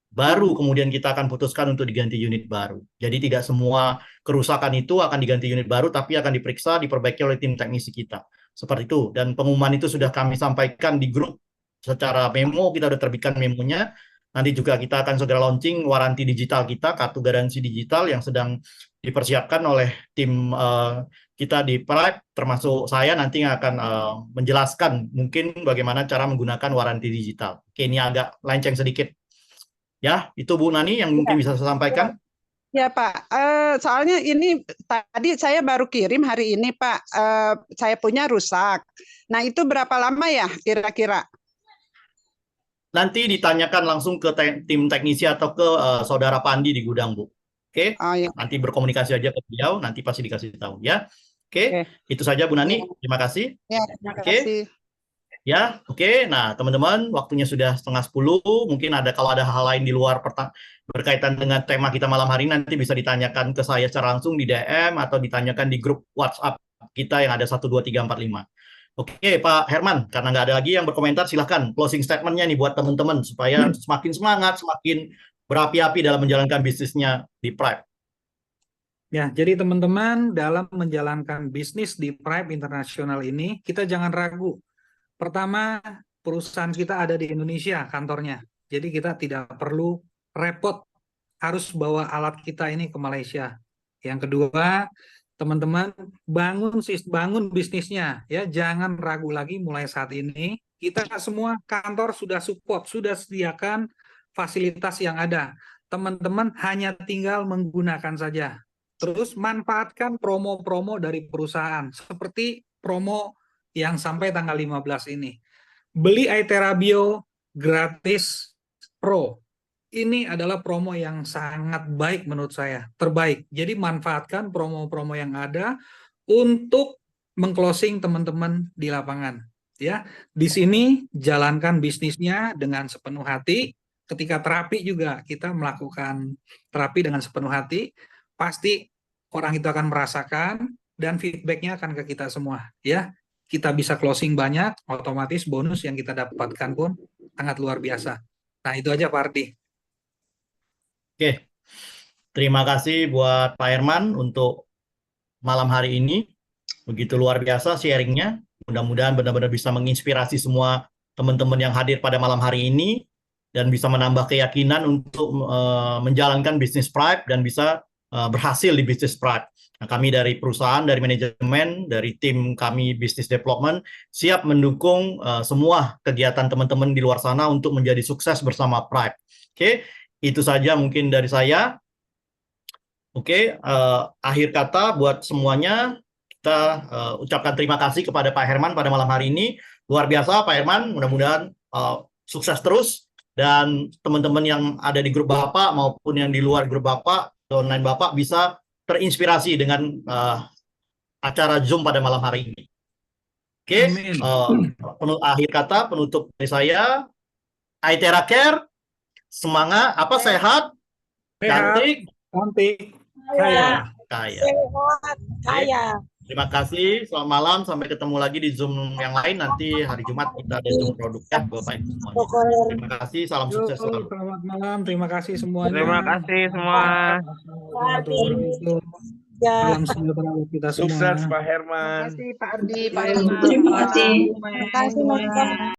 Speaker 1: baru kemudian kita akan putuskan untuk diganti unit baru. Jadi tidak semua kerusakan itu akan diganti unit baru, tapi akan diperiksa, diperbaiki oleh tim teknisi kita. Seperti itu. Dan pengumuman itu sudah kami sampaikan di grup secara memo, kita sudah terbitkan memonya. Nanti juga kita akan segera launching waranti digital kita, kartu garansi digital yang sedang dipersiapkan oleh tim kita di Pride, termasuk saya nanti yang akan menjelaskan mungkin bagaimana cara menggunakan waranti digital. Oke, ini agak lenceng sedikit. Ya, itu Bu Nani yang mungkin bisa saya sampaikan.
Speaker 8: Ya Pak, soalnya ini tadi saya baru kirim hari ini Pak, saya punya rusak. Nah itu berapa lama ya kira-kira?
Speaker 1: Nanti ditanyakan langsung ke tim teknisi atau ke Saudara Pandi di gudang, Bu. Oke,
Speaker 8: Oh ya,
Speaker 1: nanti berkomunikasi aja ke beliau, nanti pasti dikasih tahu ya. Oke,
Speaker 8: Oke.
Speaker 1: itu saja Bu Nani, terima kasih.
Speaker 8: ya terima
Speaker 1: Oke.
Speaker 8: kasih.
Speaker 1: Ya, oke. Nah, teman-teman, waktunya sudah 9:30. Mungkin kalau ada hal lain di luar berkaitan dengan tema kita malam hari nanti bisa ditanyakan ke saya secara langsung di DM atau ditanyakan di grup WhatsApp kita yang ada 12345. Oke, Pak Herman, karena nggak ada lagi yang berkomentar, silahkan closing statement-nya nih buat teman-teman supaya semakin semangat, semakin berapi-api dalam menjalankan bisnisnya di Pride.
Speaker 2: Ya, jadi teman-teman dalam menjalankan bisnis di Pride Internasional ini, kita jangan ragu. Pertama, perusahaan kita ada di Indonesia kantornya. Jadi kita tidak perlu repot harus bawa alat kita ini ke Malaysia. Yang kedua, teman-teman bangun bisnisnya ya, jangan ragu lagi mulai saat ini. Kita semua kantor sudah support, sudah sediakan fasilitas yang ada. Teman-teman hanya tinggal menggunakan saja. Terus manfaatkan promo-promo dari perusahaan seperti promo yang sampai tanggal 15 ini. Beli iTera Bio gratis Pro. Ini adalah promo yang sangat baik menurut saya, terbaik. Jadi manfaatkan promo-promo yang ada untuk mengclosing teman-teman di lapangan. Ya, di sini jalankan bisnisnya dengan sepenuh hati. Ketika terapi juga kita melakukan terapi dengan sepenuh hati, pasti orang itu akan merasakan dan feedbacknya akan ke kita semua. Ya, kita bisa closing banyak, otomatis bonus yang kita dapatkan pun sangat luar biasa. Nah, itu aja Pak Ardi.
Speaker 1: Oke, terima kasih buat Pak Herman untuk malam hari ini. Begitu luar biasa sharingnya. Mudah-mudahan benar-benar bisa menginspirasi semua teman-teman yang hadir pada malam hari ini dan bisa menambah keyakinan untuk menjalankan bisnis Pride dan bisa berhasil di bisnis Pride. Nah, kami dari perusahaan, dari manajemen, dari tim kami Business Development siap mendukung semua kegiatan teman-teman di luar sana untuk menjadi sukses bersama Pride. Oke, itu saja mungkin dari saya. Oke, akhir kata buat semuanya, kita ucapkan terima kasih kepada Pak Herman pada malam hari ini. Luar biasa Pak Herman, mudah-mudahan sukses terus. Dan teman-teman yang ada di grup Bapak maupun yang di luar grup Bapak, online Bapak bisa terinspirasi dengan acara Zoom pada malam hari ini. Oke, akhir kata penutup dari saya, iTera Care, semangat, sehat, cantik,
Speaker 3: Kaya.
Speaker 1: kaya.
Speaker 3: Sehat, kaya.
Speaker 1: Terima kasih, selamat malam, sampai ketemu lagi di Zoom yang lain nanti hari Jumat kita ada Zoom produk ya Bapak Ibu semuanya. Terima kasih, salam sukses selalu.
Speaker 2: Selamat malam, terima kasih semuanya.
Speaker 9: Terima kasih semua.
Speaker 2: Salam sejahtera buat kita semua.
Speaker 9: Sukses Pak Herman.
Speaker 4: Terima kasih Pak Ardi, Pak
Speaker 8: Terima kasih.
Speaker 4: Terima kasih.